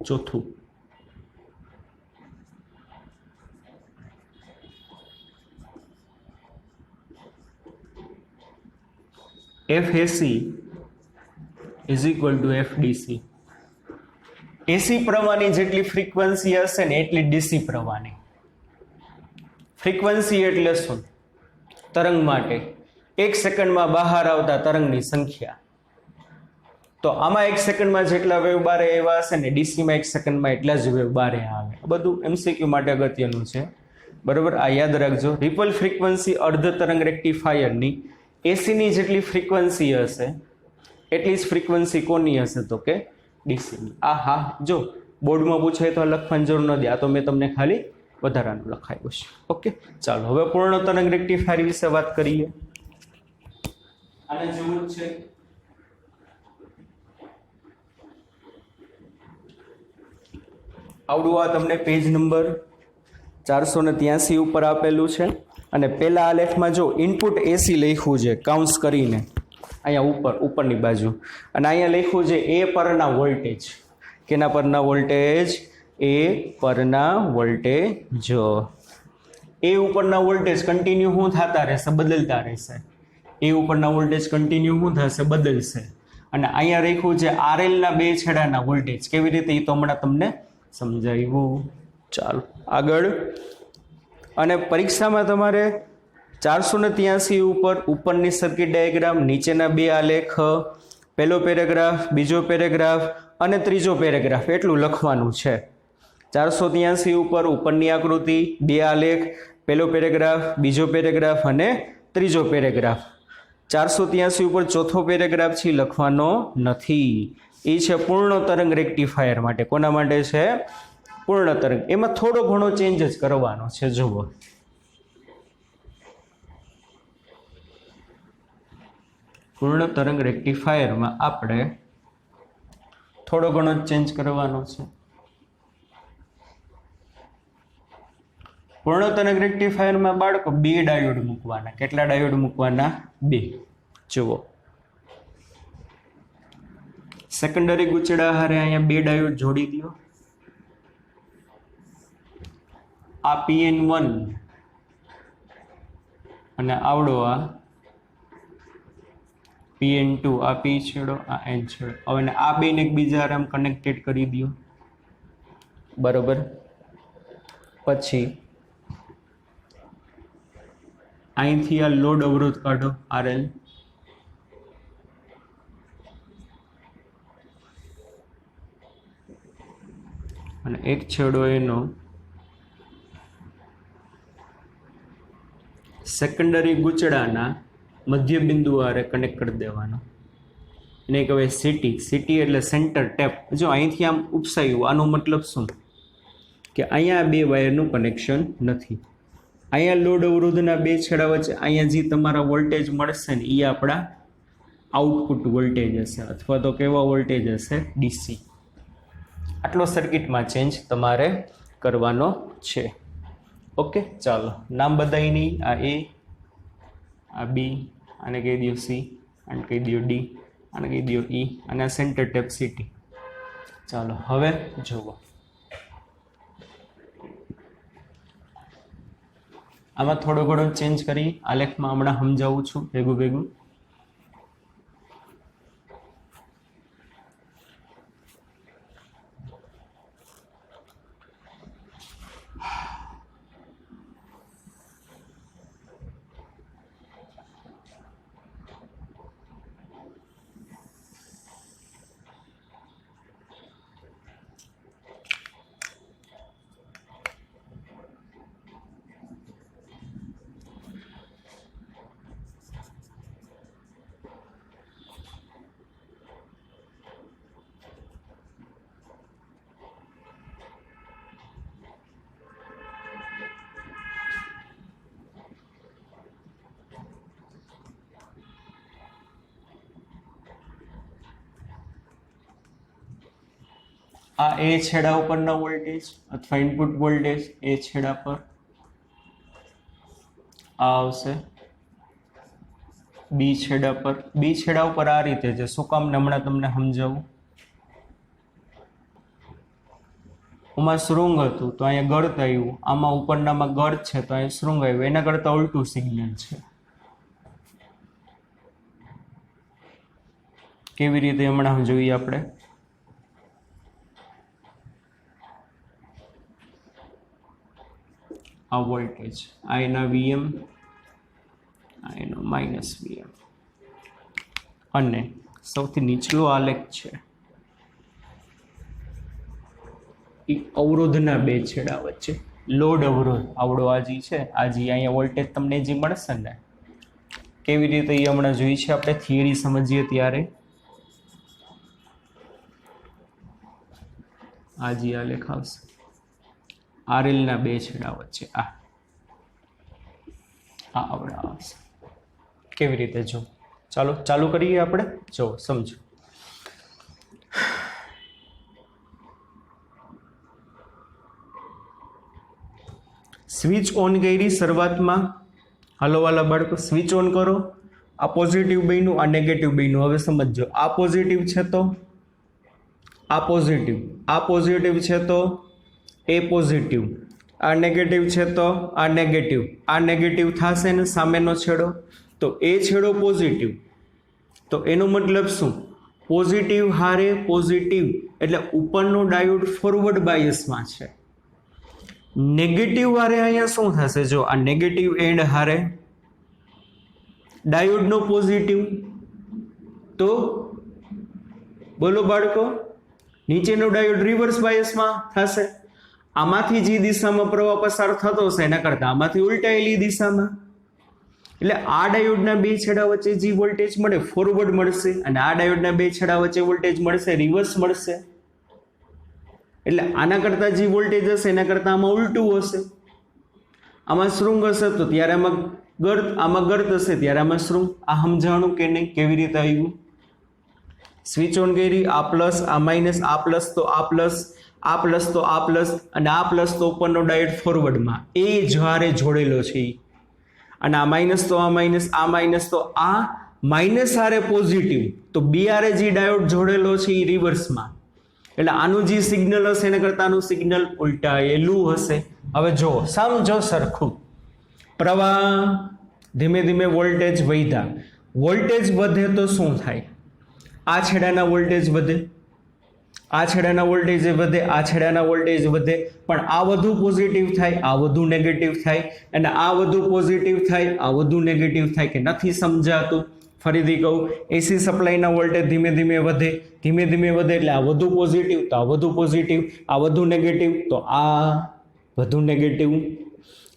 ચોથું, FAC is equal to FDC. એસી પ્રવાહની જેટલી ફ્રીક્વન્સી હશે ને એટલી ડીસી પ્રવાહની. ફ્રીક્વન્સી એટલે શું? તરંગ માટે 1 સેકન્ડમાં બહાર આવતા તરંગની સંખ્યા. તો આમાં 1 સેકન્ડમાં જેટલા વેવ બારે એવા હશે ને ડીસીમાં 1 સેકન્ડમાં એટલા જ વેવ બારે આવે. આ બધું MCQ માટે અગત્યનું છે, બરોબર? આ યાદ રાખજો. રિપલ ફ્રીક્વન્સી અર્ધ તરંગ રેક્ટિફાયરની એસીની જેટલી ફ્રીક્વન્સી હશે એટલી જ ફ્રીક્વન્સી કોની હશે? તો કે ડીસીની. હા, જો બોર્ડમાં પૂછે તો લખવાની જરૂર નથી, આ તો મેં તમને ખાલી વધારાનું લખાયું છે. ઓકે, ચાલો હવે પૂર્ણ તરંગ રેક્ટિફાયર વિશે વાત કરીએ. આને જેવું જ છે. આવડું આ તમને પેજ નંબર 483 ઉપર આપેલું છે. અને પહેલા આલેખમાં જો ઇનપુટ એસી લખ્યું છે કાઉન્સ કરીને અહીંયા ઉપરની બાજુ, અને અહીંયા લખ્યું છે એ પરના વોલ્ટેજ. કેના પરના વોલ્ટેજ? એ પરના વોલ્ટેજ. એ ઉપરના વોલ્ટેજ કન્ટિન્યુ શું થતા રહેશે? બદલતા રહેશે. એ ઉપરના વોલ્ટેજ કન્ટિન્યુ શું થશે? બદલશે. અને અહીંયા લખ્યું છે RL ના બે છેડાના વોલ્ટેજ. કેવી રીતે? એ તો હમણાં તમને સમજાવ્યું. ચાલો આગળ. અને પરીક્ષામાં તમારે 483 ઉપરની સર્કિટ ડાયાગ્રામ, નીચેના બે આલેખ, પહેલો પેરેગ્રાફ, બીજો પેરેગ્રાફ અને ત્રીજો પેરેગ્રાફ એટલું લખવાનું છે. 483 ઉપરની આકૃતિ, બે આલેખ, પહેલો પેરેગ્રાફ, બીજો પેરેગ્રાફ અને ત્રીજો પેરેગ્રાફ. 483 ચોથો પેરેગ્રાફ છે લખવાનો નથી. એ છે પૂર્ણ તરંગ રેક્ટિફાયર માટે. કોના માટે છે? પૂર્ણ તરંગ. એમાં થોડો ઘણો ચેન્જ જ કરવાનો છે. જુઓ, પૂર્ણ તરંગ રેક્ટિફાયરમાં આપણે થોડો ઘણો ચેન્જ કરવાનો છે. પૂર્ણ તરંગ રેક્ટિફાયરમાં બાળકો 2 ડાયોડ મૂકવાના. કેટલા ડાયોડ મૂકવાના? 2. જુઓ, સેકન્ડરી ગૂંચડા હારે અહીંયા 2 ડાયોડ જોડી દો. આ PN1 અને આવડો આ PN2. આ P છેડો, આ N છેડો. હવે આ બેને એકબીજા હારે આમ કનેક્ટેડ કરી દો, બરોબર? પછી અહીંથી આ લોડ અવરોધ કાઢો, RL. અને એક છેડો એનો સેકન્ડરી ગૂંચડાના મધ્ય બિંદુ આરે કનેક્ટ કરી દેવાનો. એને કહેવાય સિટી. સિટી એટલે સેન્ટર ટેપ. જો અહીંથી આમ ઉપસાયું, આનો મતલબ શું? કે અહીંયા 2 વાયરનું કનેક્શન નથી. અહીંયા લોડ અવરોધના 2 છેડા વચ્ચે અહીંયા જે તમારા વોલ્ટેજ મળશે ને એ આપણા આઉટપુટ વોલ્ટેજ હશે, અથવા તો કેવા વોલ્ટેજ હશે? ડીસી. આટલો સર્કિટમાં ચેન્જ તમારે કરવાનો છે. ઓકે, ચાલો નામ બધાય નહીં. આ એ, આ બી, આને કહી દો સી, આને કહી દો ડી, આને કહી દો ઈ, અને આ સેન્ટર ટેપ સીટી. ચાલો હવે જુઓ, આમાં થોડો ઘણો ચેન્જ કરી આલેખમાં હમણાં સમજાવું છું ભેગું ભેગું. આ એ છેડા ઉપરના વોલ્ટેજ અથવા ઇનપુટ વોલ્ટેજ એ છેડા પર, આ આવશે બી છેડા પર. બી છેડા ઉપર આ રીતે છે. શું કામ હમણાં તમને સમજાવું. આમાં શૃંગ હતું તો અહીંયા ગળત આવ્યું, આમાં ઉપરનામાં ગળ છે તો અહીંયા શૃંગ આવ્યું. એના કરતાં ઉલટું સિગ્નલ છે. કેવી રીતે હમણાં જોઈએ આપણે. આ વોલ્ટેજ, આ એના વીએમ, આ એનો માઇનસ વીએમ, અને સૌથી નીચલો આલેખ છે એ અવરોધના બે છેડા વચ્ચે લોડ અવરોધ. આવડો આજી છે, આજી અહીંયા વોલ્ટેજ તમને જે મળશે ને કેવી રીતે એ હમણાં જોઈ છે આપણે. થિયરી સમજીએ ત્યારે આજી આલેખ આવશે આરએલ ના બે છેડા વચ્ચે. આ આવડા આવશે. કેવી રીતે જો, ચાલો ચાલુ કરીએ આપણે. જો સમજો, સ્વિચ ઓન કરી શરૂઆતમાં. હાલો વાલા બાળકો, સ્વિચ ઓન કરો. આ પોઝિટિવ બન્યું, આ નેગેટિવ બન્યું. હવે સમજો, આ પોઝિટિવ છે તો આ પોઝિટિવ, આ પોઝિટિવ છે તો એ પોઝિટિવ, આ નેગેટિવ છે તો આ નેગેટિવ. આ નેગેટિવ થશે ને સામેનો છેડો, તો એ છેડો પોઝિટિવ. તો એનો મતલબ શું? પોઝિટિવ હારે પોઝિટિવ, એટલે ઉપરનો ડાયોડ ફોરવર્ડ બાયસમાં છે. નેગેટિવ હારે અહીંયા શું થશે? જો આ નેગેટિવ એન્ડ હારે ડાયોડનો પોઝિટિવ, તો બોલો બાળકો, નીચેનો ડાયોડ રિવર્સ બાયસમાં થશે. આમાંથી જે દિશામાં પ્રવાહ પસાર થતો હશે એના કરતાં આમાંથી ઉલટાયેલી દિશામાં. એટલે આ ડાયોડના બે છેડા વચ્ચે જે વોલ્ટેજ મળે ફોરવર્ડ મળશે, અને આ ડાયોડના બે છેડા વચ્ચે વોલ્ટેજ મળશે રિવર્સ મળશે. એટલે આના કરતાં જે વોલ્ટેજ હશે એના કરતાં આમાં ઉલટું હશે. આમાં શૃંગ હશે તો ત્યારે આમાં ગર્ત, આમાં ગર્ત હશે ત્યારે આમાં શૃંગ. આ સમજાણું કે નહીં? કેવી રીતે આવ્યું? સ્વિચ ઓન કરી, આ પ્લસ, આ માઇનસ, આ પ્લસ તો આ પ્લસ, આ પ્લસ તો આ પ્લસ, અને આ પ્લસ તો ઉપરનો ડાયોડ ફોરવર્ડમાં એ જ્યારે જોડેલો છે. અને આ માઇનસ તો આ માઇનસ, આ માઇનસ તો આ માઇનસ હારે પોઝિટિવ, તો બી હારે જે ડાયોડ જોડેલો છે એ રિવર્સમાં. એટલે આનું જે સિગ્નલ હશે એના કરતાં આનું સિગ્નલ ઉલટાયેલું હશે. હવે જો સમજો સરખું. પ્રવાહ ધીમે ધીમે વોલ્ટેજ વધ્યા. વોલ્ટેજ વધે તો શું થાય? આ છેડાના વોલ્ટેજ વધે, આ છેડાના વોલ્ટેજ વધે, આ છેડાના વોલ્ટેજ વધે, પણ આ વધુ પોઝિટિવ થાય, આ વધુ નેગેટિવ થાય, અને આ વધુ પોઝિટિવ થાય, આ વધુ નેગેટિવ થાય. કે નથી સમજાતું? ફરીથી કહું, એસી સપ્લાયના વોલ્ટેજ ધીમે ધીમે વધે, ધીમે ધીમે વધે, એટલે આ વધુ પોઝિટિવ તો આ વધુ પોઝિટિવ, આ વધુ નેગેટિવ તો આ વધુ નેગેટિવ.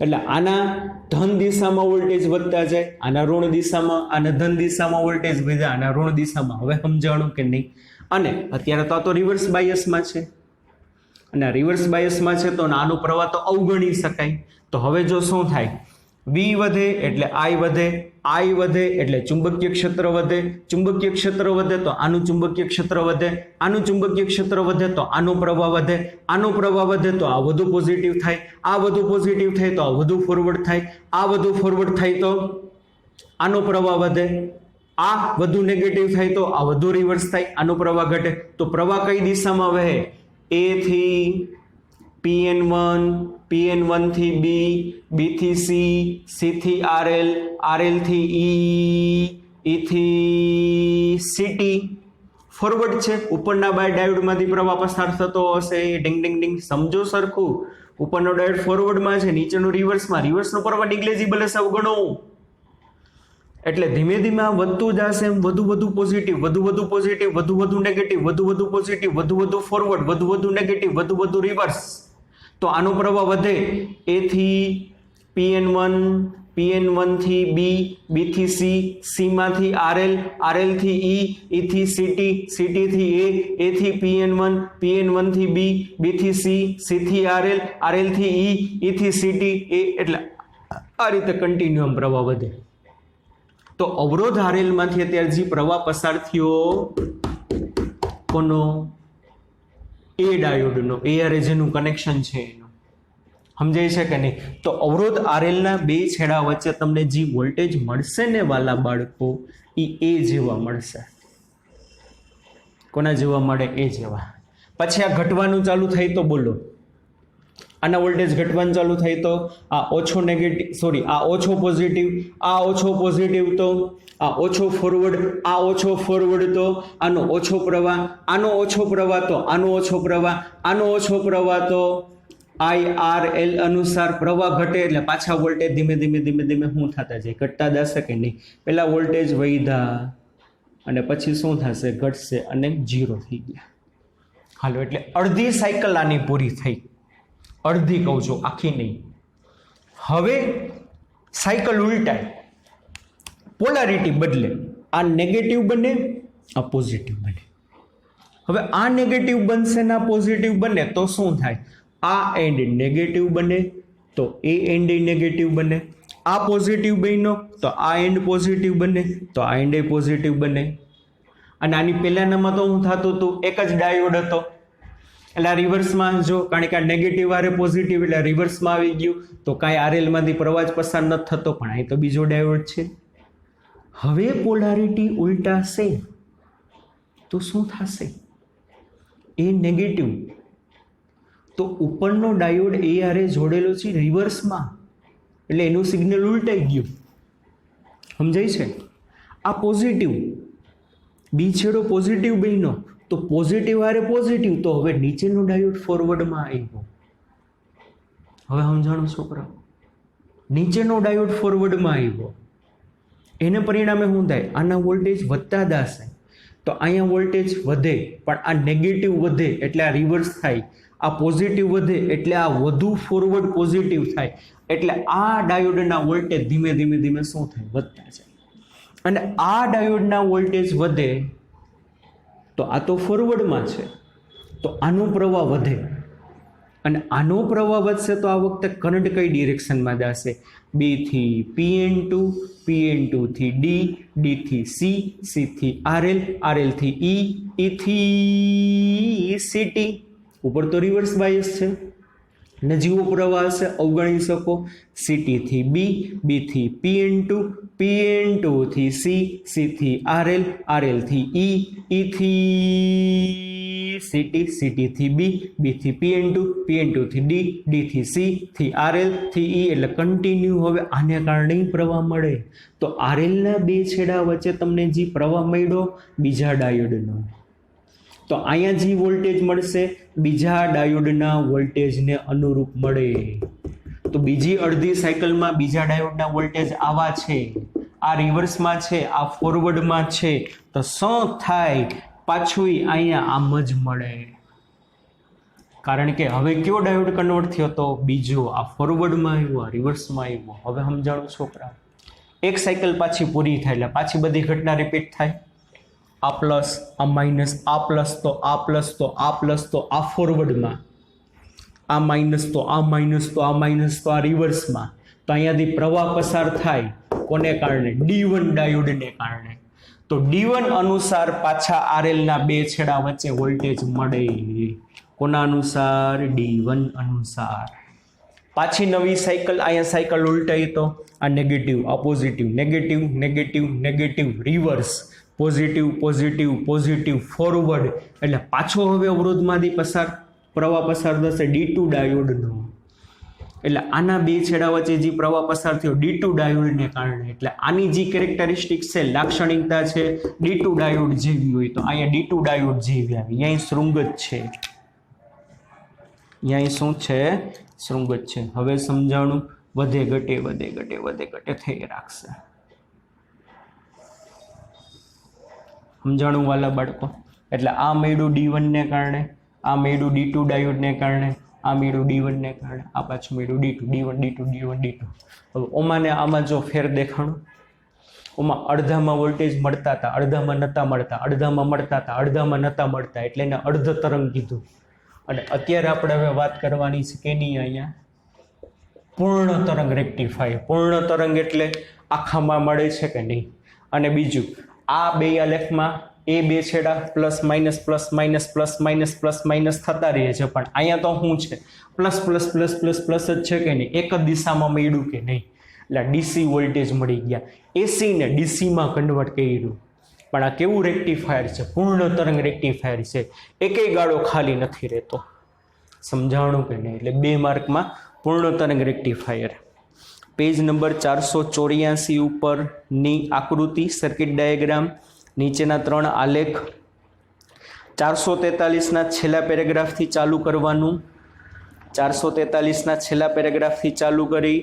એટલે આના ધન દિશામાં વોલ્ટેજ વધતા જાય, આના ઋણ દિશામાં, આના ધન દિશામાં વોલ્ટેજ વધ્યા, આના ઋણ દિશામાં. હવે સમજાણું કે નહીં? અને અત્યારે તો આ તો રિવર્સ બાયસમાં છે, અને રિવર્સ બાયસમાં છે તો આનો પ્રવાહ તો અવગણી શકાય. તો હવે જો શું થાય, વી વધે એટલે આઈ વધે એટલે ચુંબકીય ક્ષેત્ર વધે, ચુંબકીય ક્ષેત્ર વધે તો આનું ચુંબકીય ક્ષેત્ર વધે, આનું ચુંબકીય ક્ષેત્ર વધે તો આનો પ્રવાહ વધે, આનો પ્રવાહ વધે તો આ વધુ પોઝિટિવ થાય, આ વધુ પોઝિટિવ થાય તો આ વધુ ફોરવર્ડ થાય, આ વધુ ફોરવર્ડ થાય તો આનો પ્રવાહ વધે, આ વધુ નેગેટિવ થાય તો આ વધુ રિવર્સ થાય, આનો પ્રવાહ ઘટે. તો પ્રવાહ કઈ દિશામાં વહે? એ થી PN1, PN1 થી B, B થી C, C થી RL, RL થી E થી CT. ફોરવર્ડ છે, ઉપરના બાય ડાયોડમાંથી પ્રવાહ પસાર થતો હશે. ડિંગ ડિંગ ડિંગ, સમજો સરખું. ઉપરનો ડાયોડ ફોરવર્ડમાં છે, નીચેનો રિવર્સમાં. રિવર્સનો પ્રવાહ નિગ્લેજિબલ હશે, અવગણો. એટલે ધીમે ધીમે આ વધતું જશે, એમ વધુ પોઝિટિવ, વધુ પોઝિટિવ, વધુ નેગેટિવ, વધુ પોઝિટિવ, વધુ ફોરવર્ડ, વધુ નેગેટિવ, વધુ રિવર્સ. તો આનો પ્રવાહ વધે. એ થી PN1, PN1 થી B, B થી C, C માંથી RL, RL થી E, E થી CT, CT થી A થી PN1, PN1 થી B, B થી C, C થી RL, RL થી E, E થી CT, A. એટલે આ રીતે કન્ટિન્યુઅમ પ્રવાહ વધે. તો અવરોધ RL માંથી અત્યારે જે પ્રવાહ પસાર થયો કોનો? એ ડાયોડનો, એ આરે જેનું કનેક્શન છે એનો. સમજાય છે કે નહીં? તો અવરોધ RL ના બે છેડા વચ્ચે તમને જે વોલ્ટેજ મળશે ને વાલા બાળકો, એ જેવા મળશે. કોના જેવા મળે? એ જેવા. પછી આ ઘટવાનું ચાલુ થાય તો બોલો, આના વોલ્ટેજ ઘટવાનું ચાલુ થાય તો આ ઓછો નેગેટિવ, સોરી, આ ઓછો પોઝિટિવ, આ ઓછો પોઝિટિવ તો આ ઓછો ફોરવર્ડ, આ ઓછો ફોરવર્ડ તો આનો ઓછો પ્રવાહ, આનો ઓછો પ્રવાહ તો આનો ઓછો પ્રવાહ, આનો ઓછો પ્રવાહ તો IRL અનુસાર પ્રવાહ ઘટે. એટલે પાછા વોલ્ટેજ ધીમે ધીમે શું થતા જાય? ઘટતા જશે કે નહીં? પેલા વોલ્ટેજ વધ્યા અને પછી શું થશે? ઘટશે અને 0 થઈ ગયા. હાલો, એટલે અડધી સાયકલ આની પૂરી થઈ. અડધી કહું છું, આખી નહીં. હવે સાયકલ ઉલટાય, પોલારિટી બદલે. આ નેગેટિવ બને, આ પોઝિટિવ બને. હવે આ નેગેટિવ બનશે ને આ પોઝિટિવ બને તો શું થાય? આ એન્ડ નેગેટિવ બને તો એ એન્ડ નેગેટિવ બને. આ પોઝિટિવ બન્યો તો આ એન્ડ પોઝિટિવ બને, તો આ એન્ડ પોઝિટિવ બને. અને આની પહેલાનામાં તો શું થતું હતું? એક જ ડાયોડ હતો. એટલે આ રિવર્સમાં જો, કારણ કે આ નેગેટિવ આરે પોઝિટિવ એટલે રિવર્સમાં આવી ગયું, તો કાંઈ આરએલ માંથી પ્રવાહ જ પસાર નથી થતો. પણ અહીં તો બીજો ડાયોડ છે. હવે પોલારિટી ઉલટાશે તો શું થશે? એ નેગેટિવ તો ઉપરનો ડાયોડ એ આરે જોડેલો છે રિવર્સમાં, એટલે એનું સિગ્નલ ઉલટાઈ ગયું. સમજાય છે? આ પોઝિટિવ, બી છેડો પોઝિટિવ બન્યો તો પોઝિટિવ આરે પોઝિટિવ, તો હવે નીચેનો ડાયોડ ફોરવર્ડમાં આવ્યો. હવે સમજાણો છોકરા? નીચેનો ડાયોડ ફોરવર્ડમાં આવ્યો, એને પરિણામે શું થાય? આના વોલ્ટેજ વધતા જશે. તો અહીંયા વોલ્ટેજ વધે, પણ આ નેગેટિવ વધે એટલે આ રિવર્સ થાય. આ પોઝિટિવ વધે એટલે આ વધુ ફોરવર્ડ પોઝિટિવ થાય. એટલે આ ડાયોડના વોલ્ટેજ ધીમે ધીમે શું થાય? વધતા જાય. અને આ ડાયોડના વોલ્ટેજ વધે તો આ તો ફોરવર્ડમાં છે, તો આનો પ્રવાહ વધે. અને આનો પ્રવાહ વધશે તો આ વખતે કરંટ કઈ ડિરેક્શનમાં જશે? B થી PN2, PN2 થી D, D થી C, C થી RL, RL થી E, E થી CT. ઉપર તો રિવર્સ બાયસ છે, નજીવો પ્રવાહ હશે, અવગણી શકો. CT થી B, B થી PN2, PN2 થી C, C થી RL, RL થી E, E થી CT, CT થી B, B થી PN2, PN2 થી D, D થી C, થી RL થી E. એટલે કન્ટિન્યુ હવે આને કારણે પ્રવાહ મળે. તો RL ના બે છેડા વચ્ચે તમને જે પ્રવાહ મળ્યો બીજા ડાયોડનો, તો અહીંયા જે વોલ્ટેજ મળશે બીજા ડાયોડના વોલ્ટેજને અનુરૂપ મળે. તો બીજી અડધી સાયકલમાં બીજા ડાયોડના વોલ્ટેજ આવા છે, આ રિવર્સમાં છે, આ ફોરવર્ડમાં છે. તો શું થાય? પાછું અહીંયા આમ જ મળે. કારણ કે હવે કયો ડાયોડ કન્વર્ટ થયો તો? બીજો. આ ફોરવર્ડમાં આવ્યો, આ રિવર્સમાં આવ્યો. હવે સમજાણું છોકરા? એક સાયકલ પાછી પૂરી થાય એટલે પાછી બધી ઘટના રિપીટ થાય. આ પ્લસ, આ માઇનસ, આ પ્લસ તો આ પ્લસ તો આ પ્લસ તો આ ફોરવર્ડમાં, આ માઇનસ તો આ માઇનસ તો આ માઇનસ તો આ રિવર્સમાં. તો અહીંયાથી પ્રવાહ પસાર થાય કોને કારણે? D1 ડાયોડને કારણે. તો D1 અનુસાર પાછા RL ના બે છેડા વચ્ચે વોલ્ટેજ મળે. કોના અનુસાર? D1 અનુસાર. પાછી નવી સાયકલ, અહીંયા સાયકલ ઉલટાઈ તો આ નેગેટિવ, આ positive, negative, negative, negative, reverse, positive, positive, positive, forward. એટલે પાછો હવે અવરોધમાંથી પ્રવાહ પસાર થશે D2 ડાયોડનો. એટલે આના બે છેડા વચ્ચે જે પ્રવાહ પસાર થયો D2 ડાયોડને કારણે. એટલે આની જે કેરેક્ટરિસ્ટિક છે, લાક્ષણિકતા છે, D2 ડાયોડ જેવી હોય તો અહીંયા D2 ડાયોડ જેવી આવી. અહીંયા શૃંગ જ છે, અહીંયા શું છે? શૃંગ જ છે. હવે સમજાણું. વધે ઘટે વધે ઘટે વધે ઘટે થઈ રાખશે. સમજાણું વાલા બાળકો? એટલે આ મેળું D1 ને કારણે, આ મેળું D2 ડાયોડને કારણે, આ મેળું D1 ને કારણે, આ પાછું મેળું D2, D1 D2 D1 D2. હવે ઓમાં ને આમાં જો ફેર દેખાણો, ઓમાં અડધામાં વોલ્ટેજ મળતા હતા, અડધામાં નતા મળતા, અડધામાં મળતા હતા, અડધામાં નતા મળતા, એટલે એને અર્ધ તરંગ કીધું. અને અત્યારે આપણે હવે વાત કરવાની છે કેની? અહીંયા પૂર્ણ તરંગ રેક્ટિફાયર. પૂર્ણ તરંગ એટલે આખામાં મળે છે કે નહીં. અને બીજું, આ બે આલેખમાં એ બે છેડા plus minus plus minus plus minus plus minus થતા રહે છે, પણ અહીંયા તો શું છે? Plus plus plus plus plus જ છે કે નહીં? એક જ દિશામાં મળ્યું કે નહીં? એટલે ડીસી વોલ્ટેજ મળી ગયા. એસી ને ડીસીમાં કન્વર્ટ કર્યું. પણ આ કેવું રેક્ટિફાયર છે? પૂર્ણ તરંગ રેક્ટિફાયર છે. એકેય ગાળો ખાલી નથી રહેતો. સમજાણું કે નહીં? એટલે 2 માર્કમાં પૂર્ણ તરંગ રેક્ટિફાયર. પેજ નંબર 484 ઉપરની આકૃતિ, સર્કિટ ડાયાગ્રામ, નીચેના 3 આલેખ. 443ના છેલ્લા પેરેગ્રાફથી ચાલુ કરવાનું. 443ના છેલ્લા પેરેગ્રાફથી ચાલુ કરી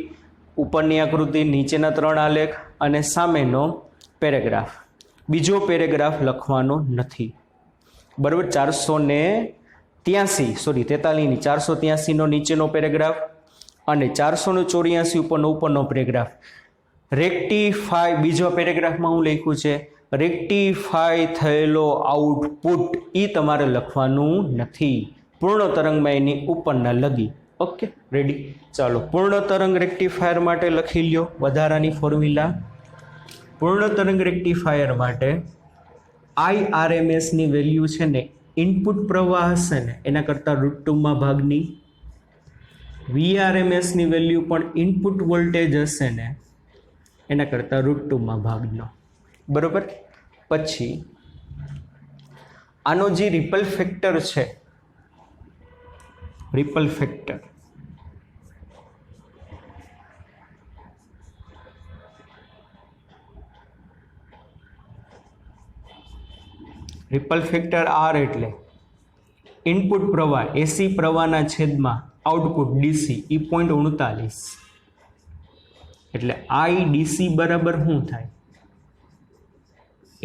ઉપરની આકૃતિ, નીચેના 3 આલેખ અને સામેનો પેરેગ્રાફ. બીજો પેરેગ્રાફ લખવાનો નથી. બરાબર? 483નો નીચેનો પેરેગ્રાફ અને 484 ઉપરનો પેરેગ્રાફ. રેક્ટિફાય, બીજો પેરેગ્રાફમાં હું લખ્યું છે રેક્ટિફાય થયેલો આઉટપુટ, એ તમારે લખવાનું નથી. પૂર્ણ તરંગમાં એની ઉપરના લગી. Okay, ready? ચાલો, પૂર્ણ તરંગ રેક્ટિફાયર માટે લખી લ્યો વધારાની ફોર્મ્યુલા. પૂર્ણ તરંગ રેક્ટિફાયર માટે IRMS ની વેલ્યુ છે ને, ઇનપુટ પ્રવાહ હશે ને એના કરતાં √2 ભાગની. VRMS ની વેલ્યુ પણ ઇનપુટ વોલ્ટેજ હશે ને એના કરતાં √2 ભાગનો. બરોબર? પછી આનો જે રિપલ ફેક્ટર છે, ripple factor, ripple factor R એટલે ઇનપુટ પ્રવાહ એસી પ્રવાહના છેદમાં આઉટપુટ ડીસી એ 0.39. એટલે IDC બરાબર શું થાય?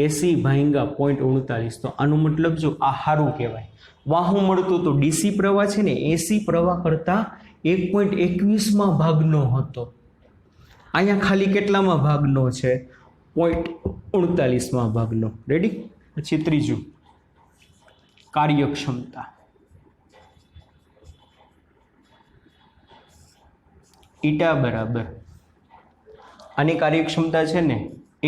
એસી ભાંગા 0.39. તો આનું મતલબ જો આ સારું કહેવાય. વાહું મળતું તો ડીસી પ્રવાહ છે ને એસી પ્રવાહ કરતાં 1.21 ભાગનો હતો. અહીંયા ખાલી કેટલામાં ભાગનો છે? 0.39 ભાગનો. રેડી? પછી ત્રીજું, કાર્યક્ષમતા. ઈટા બરાબર, આની કાર્યક્ષમતા છે ને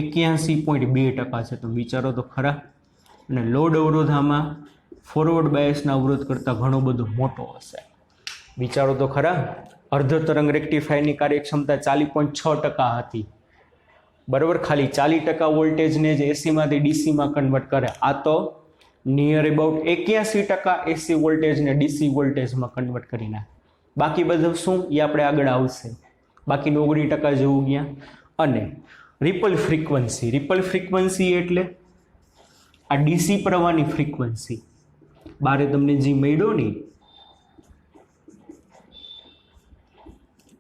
81.2% છે. તો વિચારો તો ખરા. અને લોડ અવરોધ આમાં ફોરવર્ડ બાયસના અવરોધ કરતાં ઘણો બધો મોટો હશે. વિચારો તો ખરા. અર્ધ તરંગ રેક્ટિફાયરની કાર્યક્ષમતા 40.6% હતી. બરાબર? ખાલી 40% વોલ્ટેજને જ એસીમાંથી ડીસીમાં કન્વર્ટ કરે. આ તો નિયર અબાઉટ 81% એસી વોલ્ટેજને ડીસી વોલ્ટેજમાં કન્વર્ટ કરી નાખે. બાકી બધું શું એ આપણે આગળ આવશે. બાકીનું 19% જેવું ગયા. અને રિપલ ફ્રીક્વન્સી, રિપલ ફ્રીક્વન્સી એટલે આ ડીસી પ્રવાહની ફ્રીક્વન્સી. બારે તમને જે મળ્યો ને,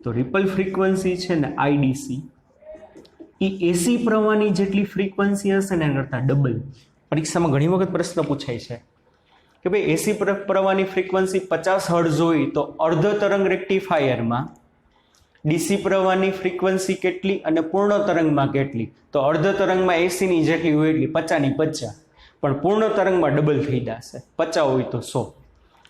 તો રિપલ ફ્રીક્વન્સી છે ને IDC, એ એસી પ્રવાહની જેટલી ફ્રીક્વન્સી હશે ને એના કરતાં ડબલ. પરીક્ષામાં ઘણી વખત પ્રશ્ન પૂછાય છે કે ભાઈ એસી પ્રવાહની ફ્રીક્વન્સી 50 હર્ટ્ઝ હોય તો અર્ધ તરંગ રેક્ટિફાયરમાં ડીસી પ્રવાહની ફ્રીક્વન્સી કેટલી અને પૂર્ણ તરંગમાં કેટલી? તો અર્ધ તરંગમાં એસીની જેટલી હોય એટલી 50 ની 50, પણ પૂર્ણ તરંગમાં ડબલ થઈ જશે. 50 હોય તો 100.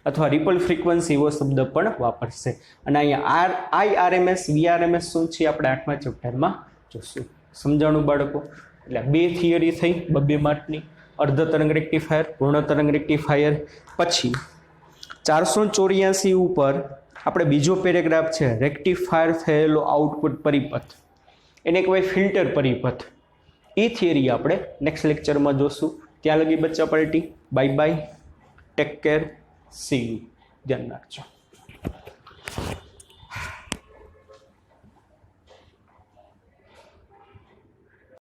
અથવા રિપલ ફ્રીક્વન્સી એવો શબ્દ પણ વાપરશે. અને અહીંયા IRMS VRMS શું છે આપણે 8મા ચેપ્ટરમાં જોશું. સમજાણું બાળકો? એટલે 2 થિયરી થઈ 2 માર્કની, અર્ધ તરંગ રેક્ટિફાયર, પૂર્ણ તરંગ રેક્ટિફાયર. પછી 484 ઉપર આપણે બીજો પેરેગ્રાફ છે રેક્ટિફાયર થયેલો આઉટપુટ પરિપથ, એને કહેવાય ફિલ્ટર પરિપથ. એ થિયરી આપણે નેક્સ્ટ લેક્ચરમાં જોશું. ત્યાં લગી બચ્ચા party bye bye, take care, C you. ધ્યાન રાખજો.